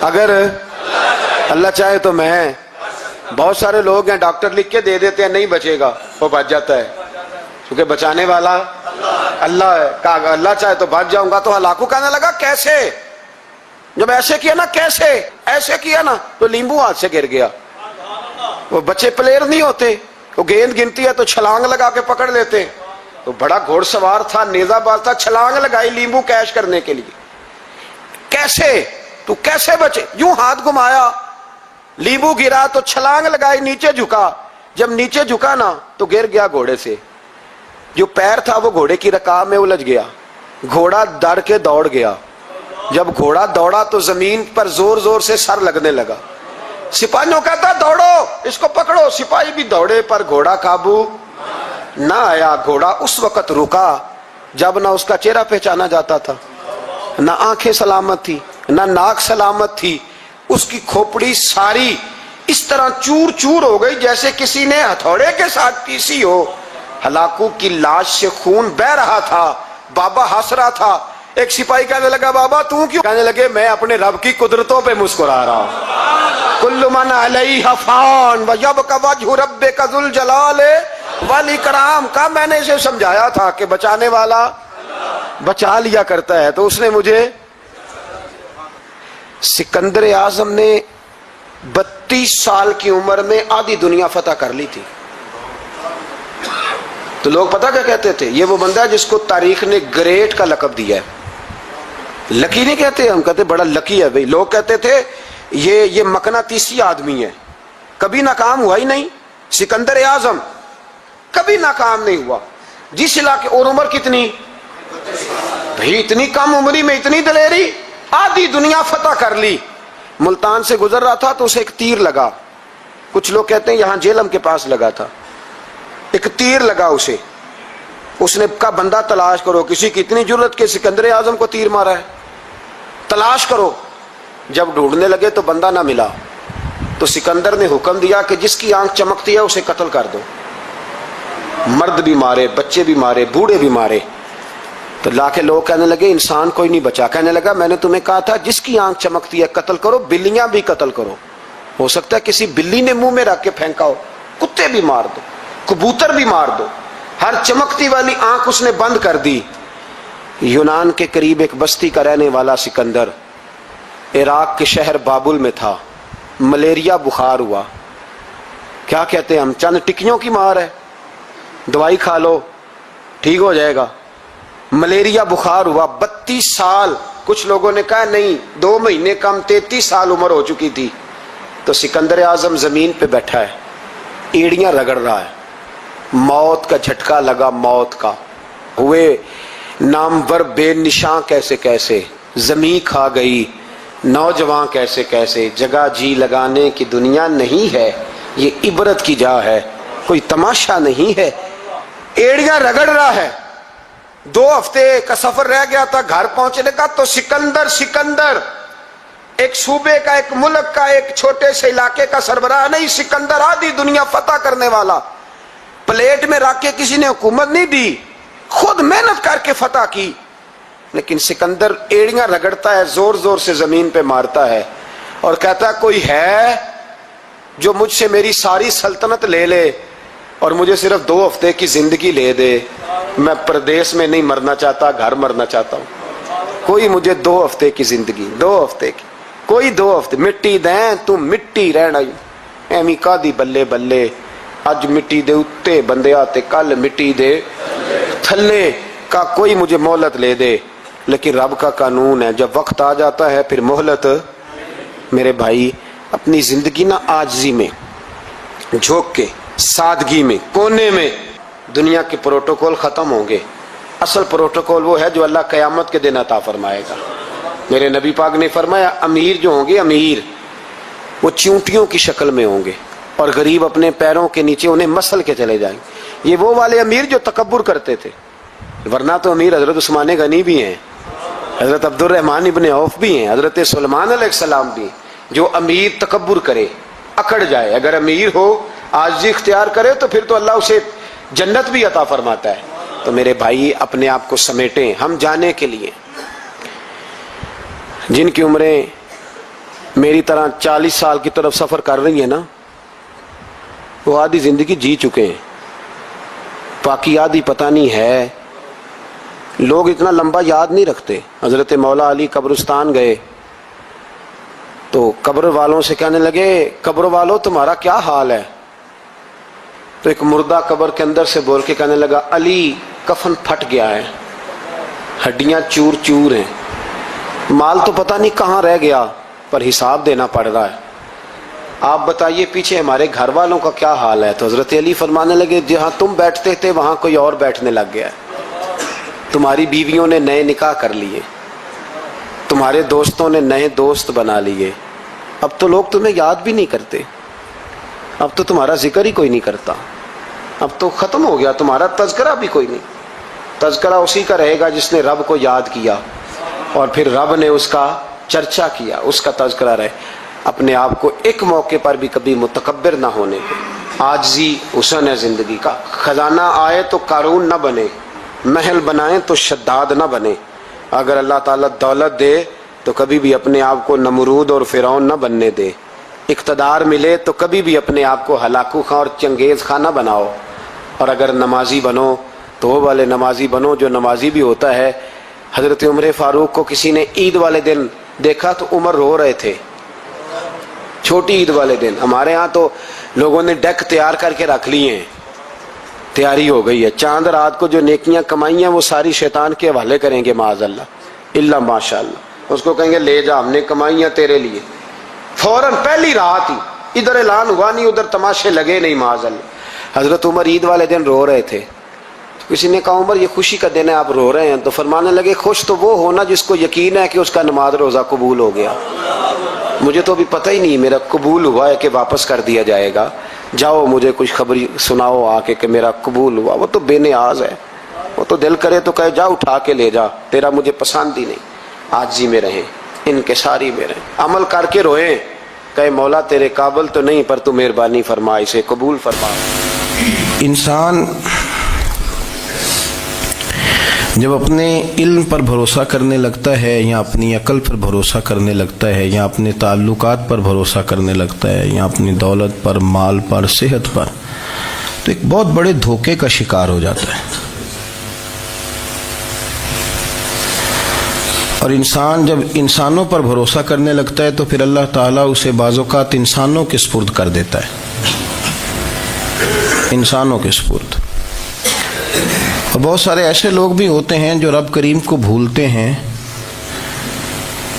اگر اللہ چاہے تو میں. بہت سارے لوگ ہیں ڈاکٹر لکھ کے دے دیتے ہیں نہیں بچے گا, وہ بچ جاتا ہے کیونکہ بچانے والا اللہ ہے. کہا اللہ چاہے تو بچ جاؤں گا. تو ہلاکو کہنے لگا کیسے؟ جب ایسے کیا نا, کیسے ایسے کیا نا تو لیمبو ہاتھ سے گر گیا. وہ بچے پلیئر نہیں ہوتے, وہ گیند گنتی ہے تو چھلانگ لگا کے پکڑ لیتے. تو بڑا گھوڑ سوار تھا, نیزہ باز تھا, چھلانگ لگائی لیمبو کیش کرنے کے لیے. کیسے تو کیسے بچے؟ یوں ہاتھ گھمایا, لیمبو گرا تو چھلانگ لگائی, نیچے جھکا. جب نیچے جھکا نا تو گر گیا گھوڑے سے. جو پیر تھا وہ گھوڑے کی رکاب میں الجھ گیا. گھوڑا ڈر کے دوڑ گیا. جب گھوڑا دوڑا تو زمین پر زور زور سے سر لگنے لگا. سپاہیوں کہتا دوڑو اس کو پکڑو. سپاہی بھی دوڑے پر گھوڑا قابو نہ آیا. گھوڑا اس وقت رکا جب نہ اس کا چہرہ پہچانا جاتا تھا, نہ آنکھیں سلامت تھی, نہ ناک سلامت تھی. اس کی کھوپڑی ساری اس طرح چور چور ہو گئی جیسے کسی نے ہتھوڑے کے ساتھ پیسی ہو. ہلاکو کی لاش سے خون بہ رہا تھا. بابا ہنس رہا تھا. ایک سپاہی کہنے لگا بابا تو کیوں؟ کہنے لگے میں اپنے رب کی قدرتوں پہ مسکرا رہا ہوں. کل من علیہ فان ویبقی وجہ ربک ذو الجلال والاکرام. کا میں نے اسے سمجھایا تھا کہ بچانے والا بچا لیا کرتا ہے, تو اس نے مجھے. سکندر اعظم نے 32 سال کی عمر میں آدھی دنیا فتح کر لی تھی. تو لوگ پتہ کیا کہتے تھے؟ یہ وہ بندہ ہے جس کو تاریخ نے گریٹ کا لقب دیا ہے. لکی نہیں کہتے, ہم کہتے بڑا لکی ہے بھائی. لوگ کہتے تھے یہ مقناطیسی آدمی ہے, کبھی ناکام ہوا ہی نہیں. سکندر اعظم کبھی ناکام نہیں ہوا. جس علاقے, اور عمر کتنی بھائی, اتنی کم عمری میں اتنی دلیری, آدھی دنیا فتح کر لی. ملتان سے گزر رہا تھا تو اسے ایک تیر لگا. کچھ لوگ کہتے ہیں یہاں جیلم کے پاس لگا تھا. ایک تیر لگا اسے. اس نے کہا بندہ تلاش کرو, کسی کی اتنی جرت کہ سکندر اعظم کو تیر مارا ہے, تلاش کرو. جب ڈھونڈنے لگے تو بندہ نہ ملا. تو سکندر نے حکم دیا کہ جس کی آنکھ چمکتی ہے اسے قتل کر دو. مرد بھی مارے, بچے بھی مارے, بوڑھے بھی مارے. تو لا کے لوگ کہنے لگے انسان کوئی نہیں بچا. کہنے لگا میں نے تمہیں کہا تھا جس کی آنکھ چمکتی ہے قتل کرو. بلیاں بھی قتل کرو, ہو سکتا ہے کسی بلی نے منہ میں رکھ کے پھینکا ہو. کتے بھی مار دو, کبوتر بھی مار دو. ہر چمکتی والی آنکھ اس نے بند کر دی. یونان کے قریب ایک بستی کا رہنے والا سکندر عراق کے شہر بابل میں تھا. ملیریا بخار ہوا. کیا کہتے ہیں ہم, چند ٹکیوں کی مار ہے, دوائی کھا لو ٹھیک ہو جائے گا. ملیریا بخار ہوا. 32 سال, کچھ لوگوں نے کہا نہیں 2 مہینے کم, 33 سال عمر ہو چکی تھی. تو سکندر اعظم زمین پہ بیٹھا ہے, ایڑیاں رگڑ رہا ہے. موت کا جھٹکا لگا, موت کا. ہوئے نامور بے نشاں کیسے کیسے, زمین کھا گئی نوجوان کیسے کیسے. جگہ جی لگانے کی دنیا نہیں ہے, یہ عبرت کی جا ہے, کوئی تماشا نہیں ہے. ایڑیاں رگڑ رہا ہے. 2 ہفتے کا سفر رہ گیا تھا گھر پہنچنے کا. تو سکندر ایک صوبے کا, ایک ملک کا, ایک چھوٹے سے علاقے کا سربراہ نہیں. سکندر آدھی دنیا فتح کرنے والا. پلیٹ میں رکھ کے کسی نے حکومت نہیں دی, خود محنت کر کے فتح کی. لیکن سکندر ایڑیاں رگڑتا ہے, زور زور سے زمین پہ مارتا ہے اور کہتا ہے کوئی ہے جو مجھ سے میری ساری سلطنت لے لے اور مجھے صرف 2 ہفتے کی زندگی لے دے. میں پردیس میں نہیں مرنا چاہتا, گھر مرنا چاہتا ہوں. کوئی مجھے 2 ہفتے کی زندگی, 2 ہفتے کی, کوئی 2 ہفتے. مٹی دیں تو مٹی رہنا, ایمی کا دی بلے بلے. اج مٹی دے اتے بندیا تے کل مٹی دے تھلے کا کوئی مجھے مہلت لے دے، لیکن رب کا قانون ہے جب وقت آ جاتا ہے پھر مہلت۔ میرے بھائی اپنی زندگی نہ عاجزی میں جھوک کے، سادگی میں، کونے میں، دنیا کے پروٹوکول ختم ہوں گے۔ اصل پروٹوکول وہ ہے جو اللہ قیامت کے دن عطا فرمائے گا۔ میرے نبی پاک نے فرمایا امیر جو ہوں گے، امیر وہ چیونٹیوں کی شکل میں ہوں گے، اور غریب اپنے پیروں کے نیچے انہیں مسل کے چلے جائیں گے۔ یہ وہ والے امیر جو تکبر کرتے تھے، ورنہ تو امیر حضرت عثمان غنی بھی ہیں، حضرت عبد الرحمن ابن عوف بھی ہیں، حضرت سلیمان علیہ السلام بھی ہیں۔ جو امیر تکبر کرے، اکڑ جائے، اگر امیر ہو عاجزی اختیار کرے تو پھر تو اللہ اسے جنت بھی عطا فرماتا ہے۔ تو میرے بھائی اپنے آپ کو سمیٹیں، ہم جانے کے لیے جن کی عمریں میری طرح 40 سال کی طرف سفر کر رہی ہیں نا، وہ آدھی زندگی جی چکے ہیں، باقی آدھی پتہ نہیں ہے۔ لوگ اتنا لمبا یاد نہیں رکھتے۔ حضرت مولا علی قبرستان گئے تو قبر والوں سے کہنے لگے قبر والوں تمہارا کیا حال ہے؟ تو ایک مردہ قبر کے اندر سے بول کے کہنے لگا علی کفن پھٹ گیا ہے، ہڈیاں چور چور ہیں، مال تو پتہ نہیں کہاں رہ گیا پر حساب دینا پڑ رہا ہے، آپ بتائیے پیچھے ہمارے گھر والوں کا کیا حال ہے؟ تو حضرت علی فرمانے لگے جہاں تم بیٹھتے تھے وہاں کوئی اور بیٹھنے لگ گیا ہے، تمہاری بیویوں نے نئے نکاح کر لیے، تمہارے دوستوں نے نئے دوست بنا لیے، اب تو لوگ تمہیں یاد بھی نہیں کرتے، اب تو تمہارا ذکر ہی کوئی نہیں کرتا، اب تو ختم ہو گیا تمہارا تذکرہ بھی کوئی نہیں۔ تذکرہ اسی کا رہے گا جس نے رب کو یاد کیا اور پھر رب نے اس کا چرچا کیا، اس کا تذکرہ رہے۔ اپنے آپ کو ایک موقع پر بھی کبھی متکبر نہ ہونے دے۔ عاجزی حسن ہے زندگی کا۔ خزانہ آئے تو قارون نہ بنے، محل بنائیں تو شداد نہ بنے۔ اگر اللہ تعالیٰ دولت دے تو کبھی بھی اپنے آپ کو نمرود اور فرعون نہ بننے دے۔ اقتدار ملے تو کبھی بھی اپنے آپ کو ہلاکو خاں اور چنگیز خاں نہ بناؤ۔ اور اگر نمازی بنو تو وہ والے نمازی بنو جو نمازی بھی ہوتا ہے۔ حضرت عمر فاروق کو کسی نے عید والے دن دیکھا تو عمر رو رہے تھے، چھوٹی عید والے دن۔ ہمارے ہاں تو لوگوں نے ڈیک تیار کر کے رکھ لیے ہیں، تیاری ہو گئی ہے، چاند رات کو جو نیکیاں کمائی ہیں وہ ساری شیطان کے حوالے کریں گے معاذ اللہ ماشاء اللہ۔ اس کو کہیں گے لے جا، ہم نے کمائی ہیں تیرے لیے، فوراً پہلی رات ہی، ادھر اعلان ہوا نہیں ادھر تماشے لگے نہیں معاذ اللہ۔ حضرت عمر عید والے دن رو رہے تھے، کسی نے کہا عمر یہ خوشی کا دن ہے آپ رو رہے ہیں؟ تو فرمانے لگے خوش تو وہ ہونا جس کو یقین ہے کہ اس کا نماز روزہ قبول ہو گیا، مجھے تو ابھی پتہ ہی نہیں میرا قبول ہوا ہے کہ واپس کر دیا جائے گا، جاؤ مجھے کچھ خبری سناؤ آ کے کہ میرا قبول ہوا۔ وہ تو بے نیاز ہے، وہ تو دل کرے تو کہے جا اٹھا کے لے جا، تیرا مجھے پسند ہی نہیں۔ عاجزی میں رہیں، انکساری میں رہیں، عمل کر کے روئیں، کہے مولا تیرے قابل تو نہیں پر تو مہربانی فرما، اسے قبول فرما۔ انسان جب اپنے علم پر بھروسہ کرنے لگتا ہے یا اپنی عقل پر بھروسہ کرنے لگتا ہے یا اپنے تعلقات پر بھروسہ کرنے لگتا ہے یا اپنی دولت پر، مال پر، صحت پر، تو ایک بہت بڑے دھوکے کا شکار ہو جاتا ہے۔ اور انسان جب انسانوں پر بھروسہ کرنے لگتا ہے تو پھر اللہ تعالیٰ اسے بعض اوقات انسانوں کے سپرد کر دیتا ہے، انسانوں کے سپرد۔ اور بہت سارے ایسے لوگ بھی ہوتے ہیں جو رب کریم کو بھولتے ہیں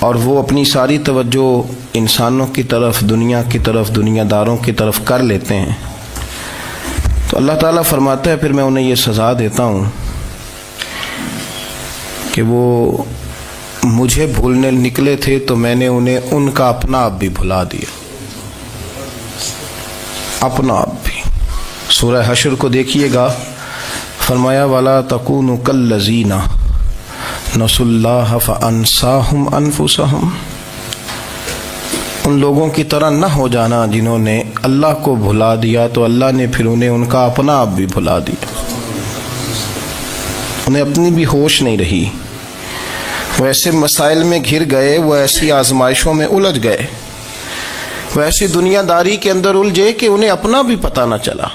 اور وہ اپنی ساری توجہ انسانوں کی طرف، دنیا کی طرف، دنیا داروں کی طرف کر لیتے ہیں۔ تو اللہ تعالیٰ فرماتا ہے پھر میں انہیں یہ سزا دیتا ہوں کہ وہ مجھے بھولنے نکلے تھے تو میں نے انہیں ان کا اپنا آپ بھی بھلا دیا، اپنا آپ بھی۔ سورہ حشر کو دیکھیے گا، فرمایا وَلَا تَكُونُوا كَالَّذِينَ نَسُوا اللَّهَ فَأَنسَاهُمْ أَنفُسَهُمْ۔ ان لوگوں کی طرح نہ ہو جانا جنہوں نے اللہ کو بھلا دیا تو اللہ نے پھر انہیں ان کا اپنا آپ بھی بھلا دیا، انہیں اپنی بھی ہوش نہیں رہی، وہ ایسے مسائل میں گھر گئے، وہ ایسی آزمائشوں میں الجھ گئے، وہ ایسی دنیا داری کے اندر الجھے کہ انہیں اپنا بھی پتہ نہ چلا۔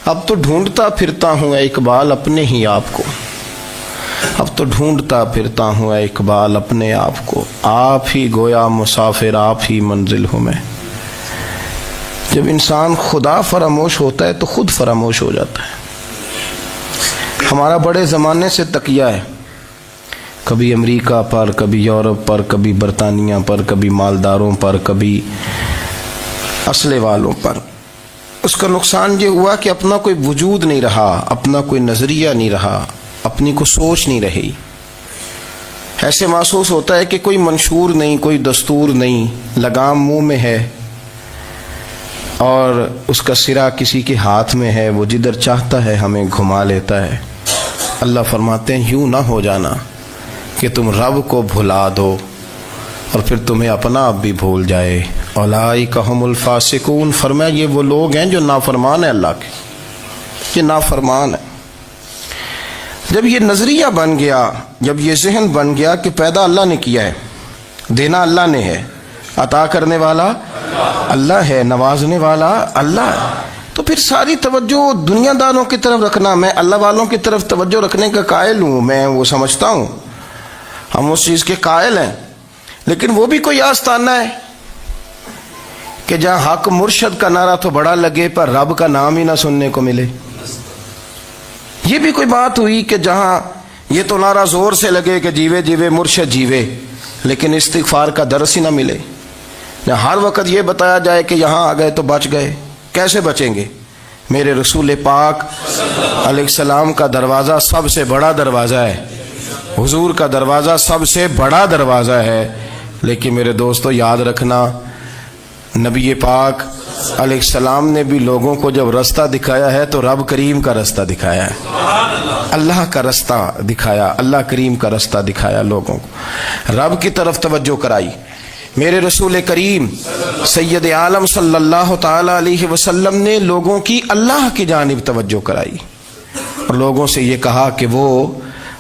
اب تو ڈھونڈتا پھرتا ہوں اے اقبال اپنے ہی آپ کو، اب تو ڈھونڈتا پھرتا ہوں اے اقبال اپنے آپ کو، آپ ہی گویا مسافر، آپ ہی منزل ہوں میں۔ جب انسان خدا فراموش ہوتا ہے تو خود فراموش ہو جاتا ہے. ہمارا بڑے زمانے سے تکیہ ہے، کبھی امریکہ پر، کبھی یورپ پر، کبھی برطانیہ پر، کبھی مالداروں پر، کبھی اسلحے والوں پر. اس کا نقصان یہ ہوا کہ اپنا کوئی وجود نہیں رہا، اپنا کوئی نظریہ نہیں رہا، اپنی کو سوچ نہیں رہی. ایسے محسوس ہوتا ہے کہ کوئی منشور نہیں، کوئی دستور نہیں، لگام منہ میں ہے اور اس کا سرا کسی کے ہاتھ میں ہے، وہ جدھر چاہتا ہے ہمیں گھما لیتا ہے. اللہ فرماتے ہیں یوں نہ ہو جانا کہ تم رب کو بھلا دو اور پھر تمہیں اپنا اب بھی بھول جائے. اولئک ھم الفاسقون، فرمایا یہ وہ لوگ ہیں جو نافرمان ہیں اللہ کے، یہ نافرمان ہے. جب یہ نظریہ بن گیا، جب یہ ذہن بن گیا کہ پیدا اللہ نے کیا ہے، دینا اللہ نے ہے، عطا کرنے والا اللہ ہے، نوازنے والا اللہ ہے، تو پھر ساری توجہ دنیا داروں کی طرف رکھنا. میں اللہ والوں کی طرف توجہ رکھنے کا قائل ہوں، میں وہ سمجھتا ہوں، ہم اس چیز کے قائل ہیں، لیکن وہ بھی کوئی آستانہ ہے کہ جہاں حق مرشد کا نعرہ تو بڑا لگے پر رب کا نام ہی نہ سننے کو ملے. یہ بھی کوئی بات ہوئی کہ جہاں یہ تو نعرہ زور سے لگے کہ جیوے جیوے مرشد جیوے، لیکن استغفار کا درس ہی نہ ملے. ہر وقت یہ بتایا جائے کہ یہاں آ گئے تو بچ گئے. کیسے بچیں گے؟ میرے رسول پاک علیہ السلام کا دروازہ سب سے بڑا دروازہ ہے، حضور کا دروازہ سب سے بڑا دروازہ ہے. لیکن میرے دوستو یاد رکھنا، نبی پاک علیہ السلام نے بھی لوگوں کو جب رستہ دکھایا ہے تو رب کریم کا رستہ دکھایا ہے، اللہ کا رستہ دکھایا، اللہ کریم کا رستہ دکھایا، لوگوں کو رب کی طرف توجہ کرائی. میرے رسول کریم سید عالم صلی اللہ تعالی علیہ وسلم نے لوگوں کی اللہ کی جانب توجہ کرائی اور لوگوں سے یہ کہا کہ وہ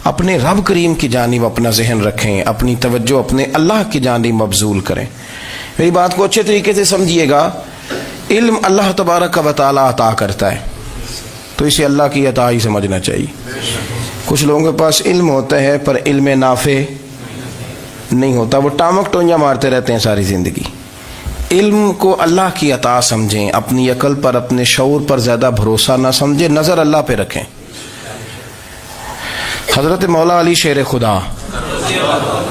اپنے رب کریم کی جانب اپنا ذہن رکھیں، اپنی توجہ اپنے اللہ کی جانب مبذول کریں. میری بات کو اچھے طریقے سے سمجھیے گا. علم اللہ تبارک و تعالی عطا کرتا ہے تو اسے اللہ کی عطا ہی سمجھنا چاہیے. کچھ لوگوں کے پاس علم ہوتا ہے پر علم نافع نہیں ہوتا، وہ ٹامک ٹوئیاں مارتے رہتے ہیں ساری زندگی. علم کو اللہ کی عطا سمجھیں، اپنی عقل پر، اپنے شعور پر زیادہ بھروسہ نہ سمجھیں، نظر اللہ پہ رکھیں. حضرت مولا علی شیر خدا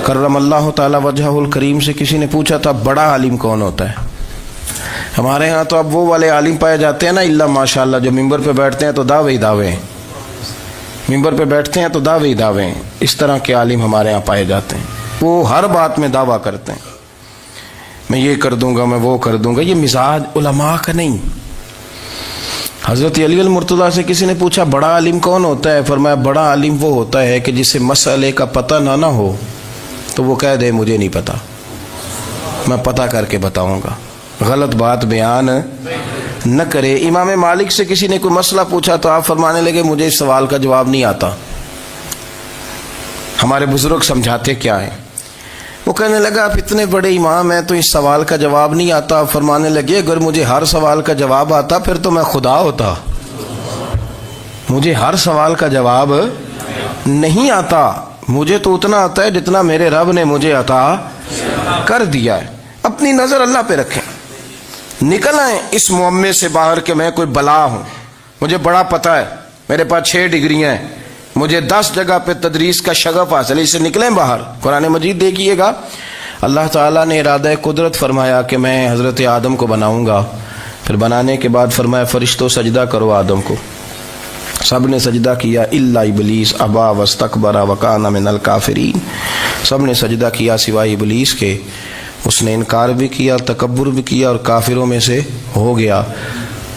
کرم اللہ تعالی وجہہ الکریم سے کسی نے پوچھا تھا بڑا عالم کون ہوتا ہے؟ ہمارے ہاں تو اب وہ والے عالم پائے جاتے ہیں نا، اللہ ماشاءاللہ، جو ممبر پہ بیٹھتے ہیں تو دعوے ہی دعوے، ممبر پہ بیٹھتے ہیں تو دعوے ہی دعوے. اس طرح کے عالم ہمارے ہاں پائے جاتے ہیں، وہ ہر بات میں دعویٰ کرتے ہیں، میں یہ کر دوں گا، میں وہ کر دوں گا. یہ مزاج علماء کا نہیں. حضرت علی المرتضیٰ سے کسی نے پوچھا بڑا عالم کون ہوتا ہے؟ فرمایا بڑا عالم وہ ہوتا ہے کہ جسے مسئلے کا پتہ نہ ہو تو وہ کہہ دے مجھے نہیں پتا، میں پتہ کر کے بتاؤں گا، غلط بات بیان نہ کرے. امام مالک سے کسی نے کوئی مسئلہ پوچھا تو آپ فرمانے لگے مجھے اس سوال کا جواب نہیں آتا. ہمارے بزرگ سمجھاتے کیا ہیں؟ وہ کہنے لگا آپ اتنے بڑے امام ہیں تو اس سوال کا جواب نہیں آتا. فرمانے لگے اگر مجھے ہر سوال کا جواب آتا پھر تو میں خدا ہوتا. مجھے ہر سوال کا جواب نہیں آتا، مجھے تو اتنا آتا ہے جتنا میرے رب نے مجھے عطا کر دیا ہے. اپنی نظر اللہ پہ رکھیں، نکل آئیں اس معمے سے باہر کہ میں کوئی بلا ہوں، مجھے بڑا پتہ ہے، میرے پاس 6 ڈگریاں ہیں، مجھے 10 جگہ پہ تدریس کا شغف حاصل ہے. اس سے نکلیں باہر. قرآن مجید دیکھیے گا، اللہ تعالیٰ نے ارادہ قدرت فرمایا کہ میں حضرت آدم کو بناؤں گا. پھر بنانے کے بعد فرمایا فرشتوں سجدہ کرو آدم کو. سب نے سجدہ کیا الا ابلیس ابا واستکبر وکان من الکافرین. سب نے سجدہ کیا سوائے ابلیس کے، اس نے انکار بھی کیا، تکبر بھی کیا اور کافروں میں سے ہو گیا.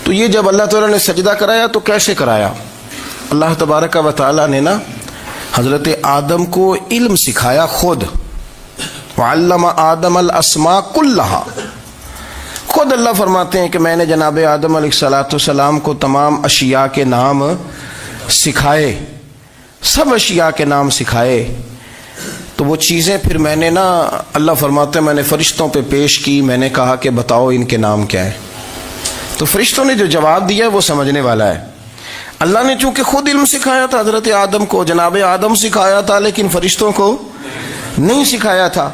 تو یہ جب اللہ تعالیٰ نے سجدہ کرایا تو کیسے کرایا؟ اللہ تبارک و تعالیٰ نے نا حضرت آدم کو علم سکھایا خود. وعلم آدم الاسماء کلہا. خود اللہ فرماتے ہیں کہ میں نے جناب آدم علیہ السلام کو تمام اشیاء کے نام سکھائے، سب اشیاء کے نام سکھائے. تو وہ چیزیں پھر میں نے نا، اللہ فرماتے ہیں میں نے فرشتوں پہ پیش کی، میں نے کہا کہ بتاؤ ان کے نام کیا ہے. تو فرشتوں نے جو جواب دیا وہ سمجھنے والا ہے. اللہ نے چونکہ خود علم سکھایا تھا حضرت آدم کو، جناب آدم سکھایا تھا، لیکن فرشتوں کو نہیں سکھایا تھا.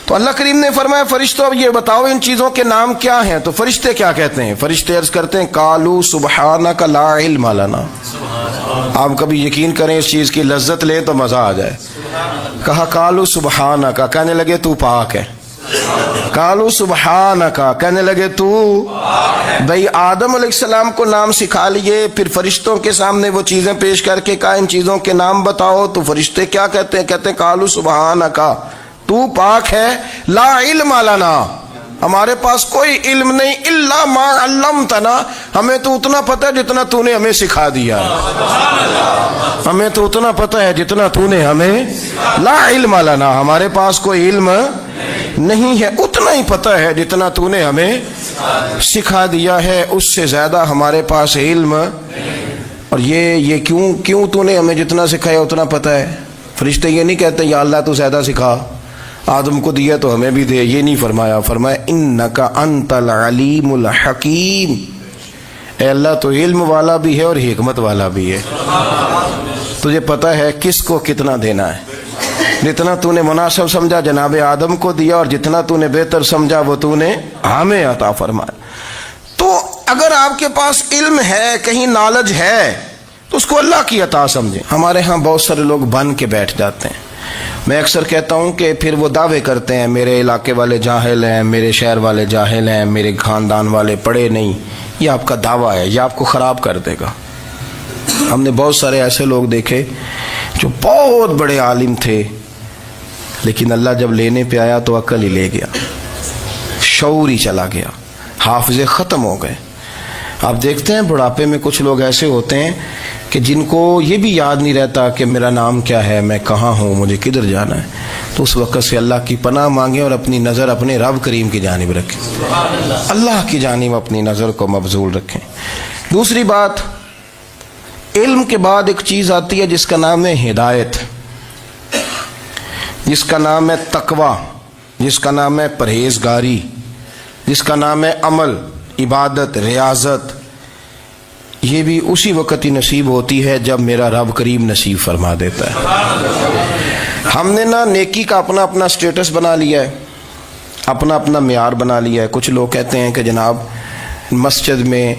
تو اللہ کریم نے فرمایا فرشتوں اب یہ بتاؤ ان چیزوں کے نام کیا ہیں؟ تو فرشتے کیا کہتے ہیں؟ فرشتے عرض کرتے ہیں قالوا سبحانک لا علم لنا. آپ کبھی یقین کریں اس چیز کی لذت لیں تو مزہ آ جائے. کہا قالوا سبحانک، کہنے لگے تو پاک ہے. قالوا سبحانک، کہنے لگے تو بھئی آدم علیہ السلام کو نام سکھا لیے، پھر فرشتوں کے سامنے وہ چیزیں پیش کر کے کہا ان چیزوں کے نام بتاؤ. تو فرشتے کیا کہتے ہیں؟ کہتے ہیں قالوا سبحانک، تو پاک ہے، لا علم لنا، ہمارے پاس کوئی علم نہیں، الا ما علمتنا، ہمیں تو اتنا پتہ ہے جتنا تو نے ہمیں سکھا دیا. ہمیں تو اتنا پتہ ہے جتنا تو نے ہمیں، لا علم لنا، ہمارے پاس کوئی علم نہیں ہے، اتنا ہی پتہ ہے جتنا تو نے ہمیں سکھا دیا ہے، اس سے زیادہ ہمارے پاس علم. اور یہ کیوں تو نے ہمیں جتنا سکھایا اتنا پتہ ہے؟ فرشتے یہ نہیں کہتے یا اللہ تو زیادہ سکھا، آدم کو دیا تو ہمیں بھی دے، یہ نہیں فرمایا. فرمایا انک انت العلیم الحکیم، اے اللہ تو علم والا بھی ہے اور حکمت والا بھی ہے، تجھے پتہ ہے کس کو کتنا دینا ہے. جتنا تو نے مناسب سمجھا جناب آدم کو دیا، اور جتنا تو نے بہتر سمجھا وہ تو نے ہمیں عطا فرمایا. تو اگر آپ کے پاس علم ہے، کہیں نالج ہے، تو اس کو اللہ کی عطا سمجھیں. ہمارے ہاں بہت سارے لوگ بن کے بیٹھ جاتے ہیں. میں اکثر کہتا ہوں کہ پھر وہ دعوے کرتے ہیں میرے علاقے والے جاہل ہیں، میرے شہر والے جاہل ہیں، میرے خاندان والے پڑھے نہیں. یہ آپ کا دعویٰ ہے، یہ آپ کو خراب کر دے گا. ہم نے بہت سارے ایسے لوگ دیکھے جو بہت بڑے عالم تھے، لیکن اللہ جب لینے پہ آیا تو عقل ہی لے گیا، شعور ہی چلا گیا، حافظے ختم ہو گئے. آپ دیکھتے ہیں بڑھاپے میں کچھ لوگ ایسے ہوتے ہیں کہ جن کو یہ بھی یاد نہیں رہتا کہ میرا نام کیا ہے، میں کہاں ہوں، مجھے کدھر جانا ہے. تو اس وقت سے اللہ کی پناہ مانگیں اور اپنی نظر اپنے رب کریم کی جانب رکھیں، اللہ کی جانب اپنی نظر کو مبذول رکھیں. دوسری بات، علم کے بعد ایک چیز آتی ہے جس کا نام ہے ہدایت، جس کا نام ہے تقوی، جس کا نام ہے پرہیزگاری، جس کا نام ہے عمل، عبادت، ریاضت. یہ بھی اسی وقت ہی نصیب ہوتی ہے جب میرا رب کریم نصیب فرما دیتا ہے. ہم نے نا نیکی کا اپنا اپنا سٹیٹس بنا لیا ہے، اپنا اپنا معیار بنا لیا ہے. کچھ لوگ کہتے ہیں کہ جناب مسجد میں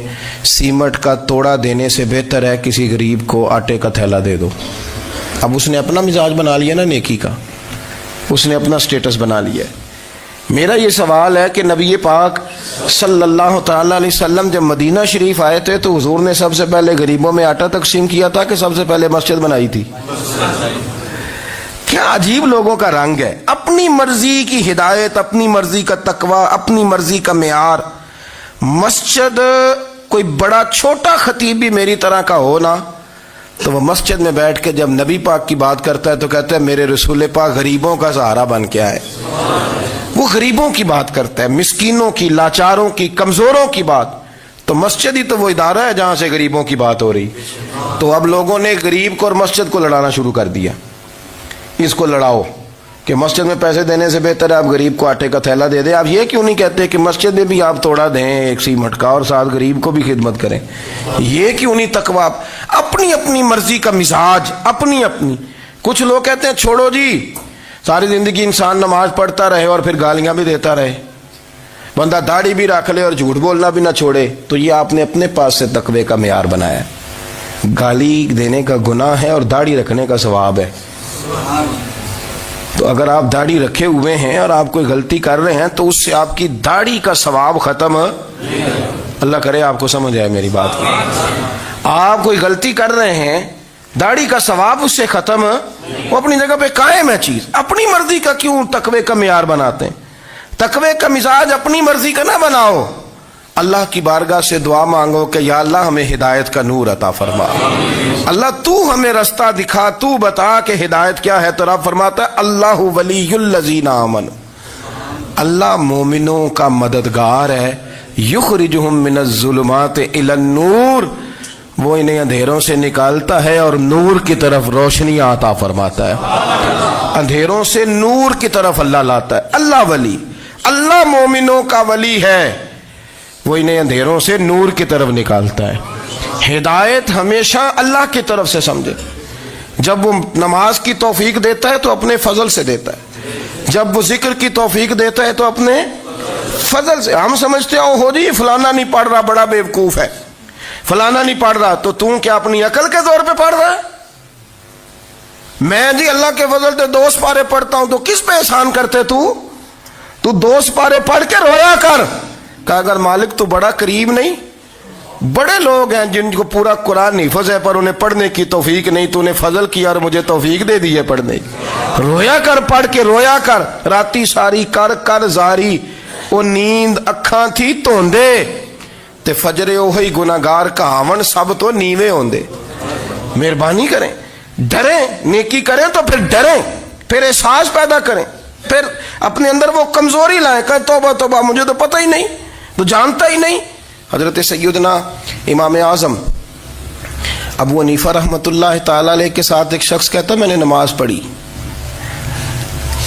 سیمٹ کا توڑا دینے سے بہتر ہے کسی غریب کو آٹے کا تھیلا دے دو. اب اس نے اپنا مزاج بنا لیا نا نیکی کا، اس نے اپنا سٹیٹس بنا لیا ہے. میرا یہ سوال ہے کہ نبی پاک صلی اللہ تعالیٰ علیہ وسلم جب مدینہ شریف آئے تھے تو حضور نے سب سے پہلے غریبوں میں آٹا تقسیم کیا تھا کہ سب سے پہلے مسجد بنائی تھی؟ کیا عجیب لوگوں کا رنگ ہے، اپنی مرضی کی ہدایت، اپنی مرضی کا تقوی، اپنی مرضی کا معیار. مسجد کوئی بڑا چھوٹا خطیب بھی میری طرح کا ہو نا، تو وہ مسجد میں بیٹھ کے جب نبی پاک کی بات کرتا ہے تو کہتا ہے میرے رسول پاک غریبوں کا سہارا بن کے آئے. وہ غریبوں کی بات کرتا ہے، مسکینوں کی، لاچاروں کی، کمزوروں کی بات. تو مسجد ہی تو وہ ادارہ ہے جہاں سے غریبوں کی بات ہو رہی. تو اب لوگوں نے غریب کو اور مسجد کو لڑانا شروع کر دیا. اس کو لڑاؤ کہ مسجد میں پیسے دینے سے بہتر ہے آپ غریب کو آٹے کا تھیلا دے دیں. آپ یہ کیوں نہیں کہتے کہ مسجد میں بھی آپ توڑا دیں ایک سیمٹ کا اور ساتھ غریب کو بھی خدمت کریں؟ یہ کیوں نہیں تقویٰ؟ اپنی اپنی مرضی کا مزاج، اپنی اپنی. کچھ لوگ کہتے ہیں چھوڑو جی، ساری زندگی انسان نماز پڑھتا رہے اور پھر گالیاں بھی دیتا رہے، بندہ داڑھی بھی رکھ لے اور جھوٹ بولنا بھی نہ چھوڑے. تو یہ آپ نے اپنے پاس سے تقوی کا معیار بنایا ہے. گالی دینے کا گناہ ہے اور داڑھی رکھنے کا ثواب ہے. تو اگر آپ داڑھی رکھے ہوئے ہیں اور آپ کوئی غلطی کر رہے ہیں تو اس سے آپ کی داڑھی کا ثواب ختم. اللہ کرے آپ کو سمجھ آئے میری بات. آپ کوئی غلطی کر رہے ہیں، داڑھی کا ثواب اس سے ختم، وہ اپنی جگہ پہ قائم ہے چیز. اپنی مرضی کا کیوں تقوی کا معیار بناتے ہیں؟ تقوی کا مزاج اپنی مرضی کا نہ بناؤ. اللہ کی بارگاہ سے دعا مانگو کہ یا اللہ ہمیں ہدایت کا نور عطا فرما، اللہ تو ہمیں رستہ دکھا، تو بتا کہ ہدایت کیا ہے. تو رب فرماتا ہے اللہ ولی الذین آمنوا، اللہ مومنوں کا مددگار ہے. یخرجہم من الظلمات الی النور، وہ انہیں اندھیروں سے نکالتا ہے اور نور کی طرف روشنیاں عطا فرماتا ہے. اندھیروں سے نور کی طرف اللہ لاتا ہے. اللہ ولی، اللہ مومنوں کا ولی ہے، وہ انہیں اندھیروں سے نور کی طرف نکالتا ہے. ہدایت ہمیشہ اللہ کی طرف سے سمجھے. جب وہ نماز کی توفیق دیتا ہے تو اپنے فضل سے دیتا ہے. جب وہ ذکر کی توفیق دیتا ہے تو اپنے فضل سے. ہم سمجھتے ہیں ہو جی فلانا نہیں پڑھ رہا بڑا بیوقوف ہے, فلانا نہیں پڑھ رہا, تو تم کیا اپنی عقل کے زور پہ پڑھ رہا ہے؟ میں جی اللہ کے فضل سے 2 سپارے پڑھتا ہوں, تو کس پہ احسان کرتے تو 2 سپارے پڑھ کے رویا کر. کہا اگر مالک تو بڑا قریب نہیں, بڑے لوگ ہیں جن کو پورا قرآن حفظ ہے پر انہیں پڑھنے کی توفیق نہیں, تو انہیں فضل کیا اور مجھے توفیق دے دی ہے پڑھنے کی. رویا کر, پڑھ کے رویا کر. راتی ساری کر کر زاری, وہ نیند اکھاں تھی توندے, تے فجرے اوہی گناہگار کہاون سب تو نیوے ہوندے. مہربانی کریں, ڈریں, نیکی کریں تو پھر ڈریں, پھر احساس پیدا کریں, پھر اپنے اندر وہ کمزوری لائیں, کہ توبہ توبہ مجھے تو پتہ ہی نہیں, تو جانتا ہی نہیں. حضرت سیدنا امام اعظم ابو حنیفہ رحمۃ اللہ تعالی علیہ کے ساتھ ایک شخص کہتا میں نے نماز پڑھی,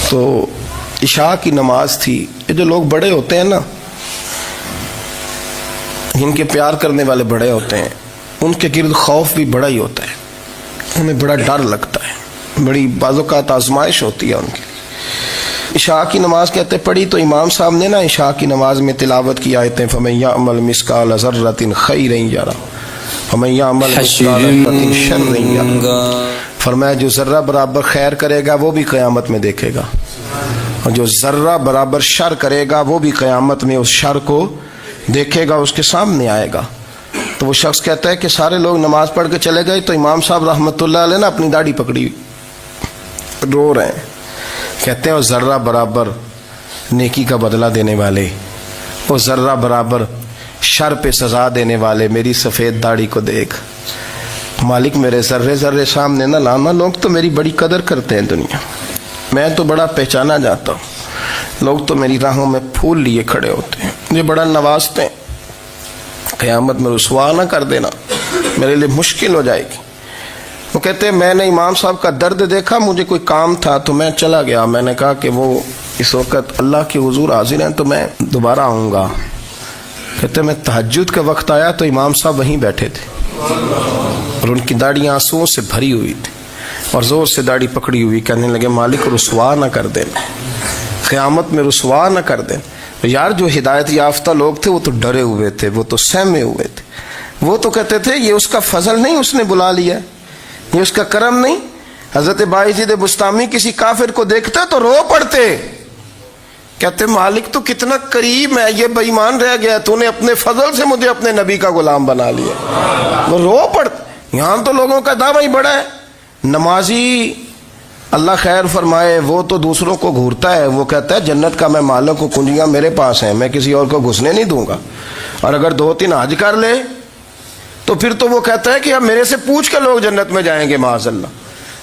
تو عشاء کی نماز تھی. یہ جو لوگ بڑے ہوتے ہیں نا, جن کے پیار کرنے والے بڑے ہوتے ہیں, ان کے گرد خوف بھی بڑا ہی ہوتا ہے, انہیں بڑا ڈر لگتا ہے, بڑی بعض اوقات آزمائش ہوتی ہے ان کی. عشاء کی نماز کہتے پڑھی تو امام صاحب نے نا عشاء کی نماز میں تلاوت کی آیتیں فَمَن يَعْمَلْ مِثْقَالَ ذَرَّةٍ خَيْرًا يَرَهُ وَمَن يَعْمَلْ مِثْقَالَ ذَرَّةٍ شَرًّا يَرَهُ. فرمایا جو ذرہ برابر خیر کرے گا وہ بھی قیامت میں دیکھے گا, اور جو ذرہ برابر شر کرے گا وہ بھی قیامت میں اس شر کو دیکھے گا, اس کے سامنے آئے گا. تو وہ شخص کہتا ہے کہ سارے لوگ نماز پڑھ کے چلے گئے, تو امام صاحب رحمۃ اللہ علیہ نے اپنی داڑھی پکڑی, رو رہے ہیں. کہتے ہیں وہ ذرہ برابر نیکی کا بدلہ دینے والے, وہ ذرہ برابر شر پہ سزا دینے والے, میری سفید داڑھی کو دیکھ مالک, میرے ذرے ذرے سامنے نہ لانا. لوگ تو میری بڑی قدر کرتے ہیں دنیا, میں تو بڑا پہچانا جاتا ہوں, لوگ تو میری راہوں میں پھول لیے کھڑے ہوتے ہیں, مجھے بڑا نوازتے ہیں. قیامت میں رسوا نہ کر دینا, میرے لیے مشکل ہو جائے گی. وہ کہتے ہیں میں نے امام صاحب کا درد دیکھا, مجھے کوئی کام تھا تو میں چلا گیا. میں نے کہا کہ وہ اس وقت اللہ کے حضور حاضر ہیں تو میں دوبارہ آؤں گا. کہتے ہیں میں تہجد کا وقت آیا تو امام صاحب وہیں بیٹھے تھے, اور ان کی داڑیاں آنسوؤں سے بھری ہوئی تھی, اور زور سے داڑھی پکڑی ہوئی. کہنے لگے مالک رسوا نہ کر دینا, قیامت میں رسوا نہ کر دینا. یار جو ہدایت یافتہ لوگ تھے وہ تو ڈرے ہوئے تھے, وہ تو سہمے ہوئے تھے, وہ تو کہتے تھے یہ اس کا فضل نہیں, اس نے بلا لیا, یہ اس کا کرم نہیں. حضرت باعزید بستامی کسی کافر کو دیکھتے تو رو پڑتے, کہتے مالک تو کتنا قریب ہے, یہ بے ایمان رہ گیا, تو نے اپنے فضل سے مجھے اپنے نبی کا غلام بنا لیا. وہ رو پڑتے. یہاں تو لوگوں کا دعویٰ ہی بڑا ہے. نمازی اللہ خیر فرمائے وہ تو دوسروں کو گھورتا ہے, وہ کہتا ہے جنت کا میں مالک ہوں, کنجیاں میرے پاس ہیں, میں کسی اور کو گھسنے نہیں دوں گا. اور اگر 2-3 حج کر لے تو پھر تو وہ کہتا ہے کہ اب میرے سے پوچھ کے لوگ جنت میں جائیں گے معاذ اللہ.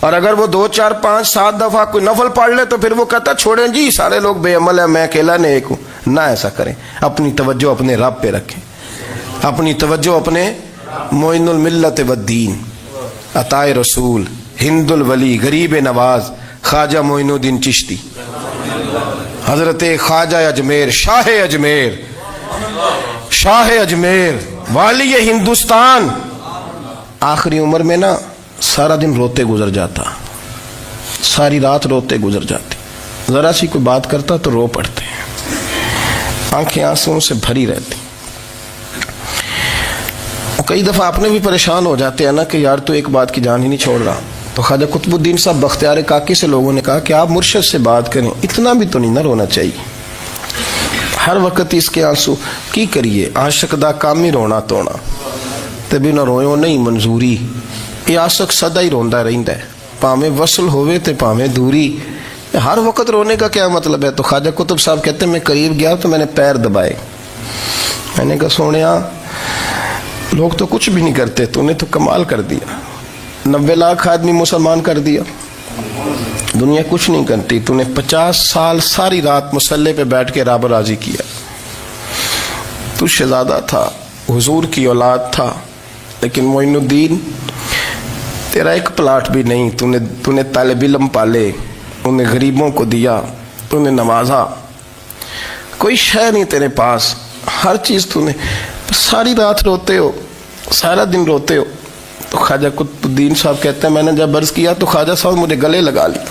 اور اگر وہ 2 4 5 7 دفعہ کوئی نفل پڑھ لے تو پھر وہ کہتا ہے چھوڑیں جی سارے لوگ بے عمل ہیں, میں اکیلا نیک ہوں. نہ ایسا کریں, اپنی توجہ اپنے رب پہ رکھیں, اپنی توجہ اپنے معین الملت والدین, عطائے رسول, ہند الولی, غریب نواز, خواجہ معین الدین چشتی, حضرت خواجہ اجمیر, شاہ اجمیر, والی ہندوستان. آخری عمر میں نا سارا دن روتے گزر جاتا, ساری رات روتے گزر جاتی, ذرا سی کوئی بات کرتا تو رو پڑتے, آنکھیں آنسوؤں سے بھری رہتی. کئی دفعہ اپنے بھی پریشان ہو جاتے ہیں نا کہ یار تو ایک بات کی جان ہی نہیں چھوڑ رہا. تو خواجہ قطب الدین صاحب بختیار کاکی سے لوگوں نے کہا کہ آپ مرشد سے بات کریں, اتنا بھی تو نہیں نہ رونا چاہیے, ہر وقت اس کے آنسو کی کریے. عاشق دا کام ہی رونا تونا, تے بھی نہ رویو نہیں منظوری. یہ عاشق سدا ہی روندا رہندا ہے, پاویں وصل ہوئے تے پاویں دوری. ہر وقت رونے کا کیا مطلب ہے؟ تو خواجہ قطب صاحب کہتے ہیں میں قریب گیا تو میں نے پیر دبائے, میں نے کہا سونیا لوگ تو کچھ بھی نہیں کرتے, تو نے تو کمال کر دیا. 90 لاکھ آدمی مسلمان کر دیا, دنیا کچھ نہیں کرتی. تو نے 50 سال ساری رات مصلے پہ بیٹھ کے رب راضی کیا. تو شہزادہ تھا, حضور کی اولاد تھا, لیکن معین الدین تیرا ایک پلاٹ بھی نہیں. تو نے طالب علم پالے, انہیں غریبوں کو دیا, تو نے نوازا, کوئی شے نہیں تیرے پاس, ہر چیز تو نے. ساری رات روتے ہو, سارا دن روتے ہو. تو خواجہ قطب الدین صاحب کہتے ہیں میں نے جب عرض کیا تو خواجہ صاحب مجھے گلے لگا لیا,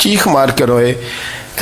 چیخ مار کے روئے.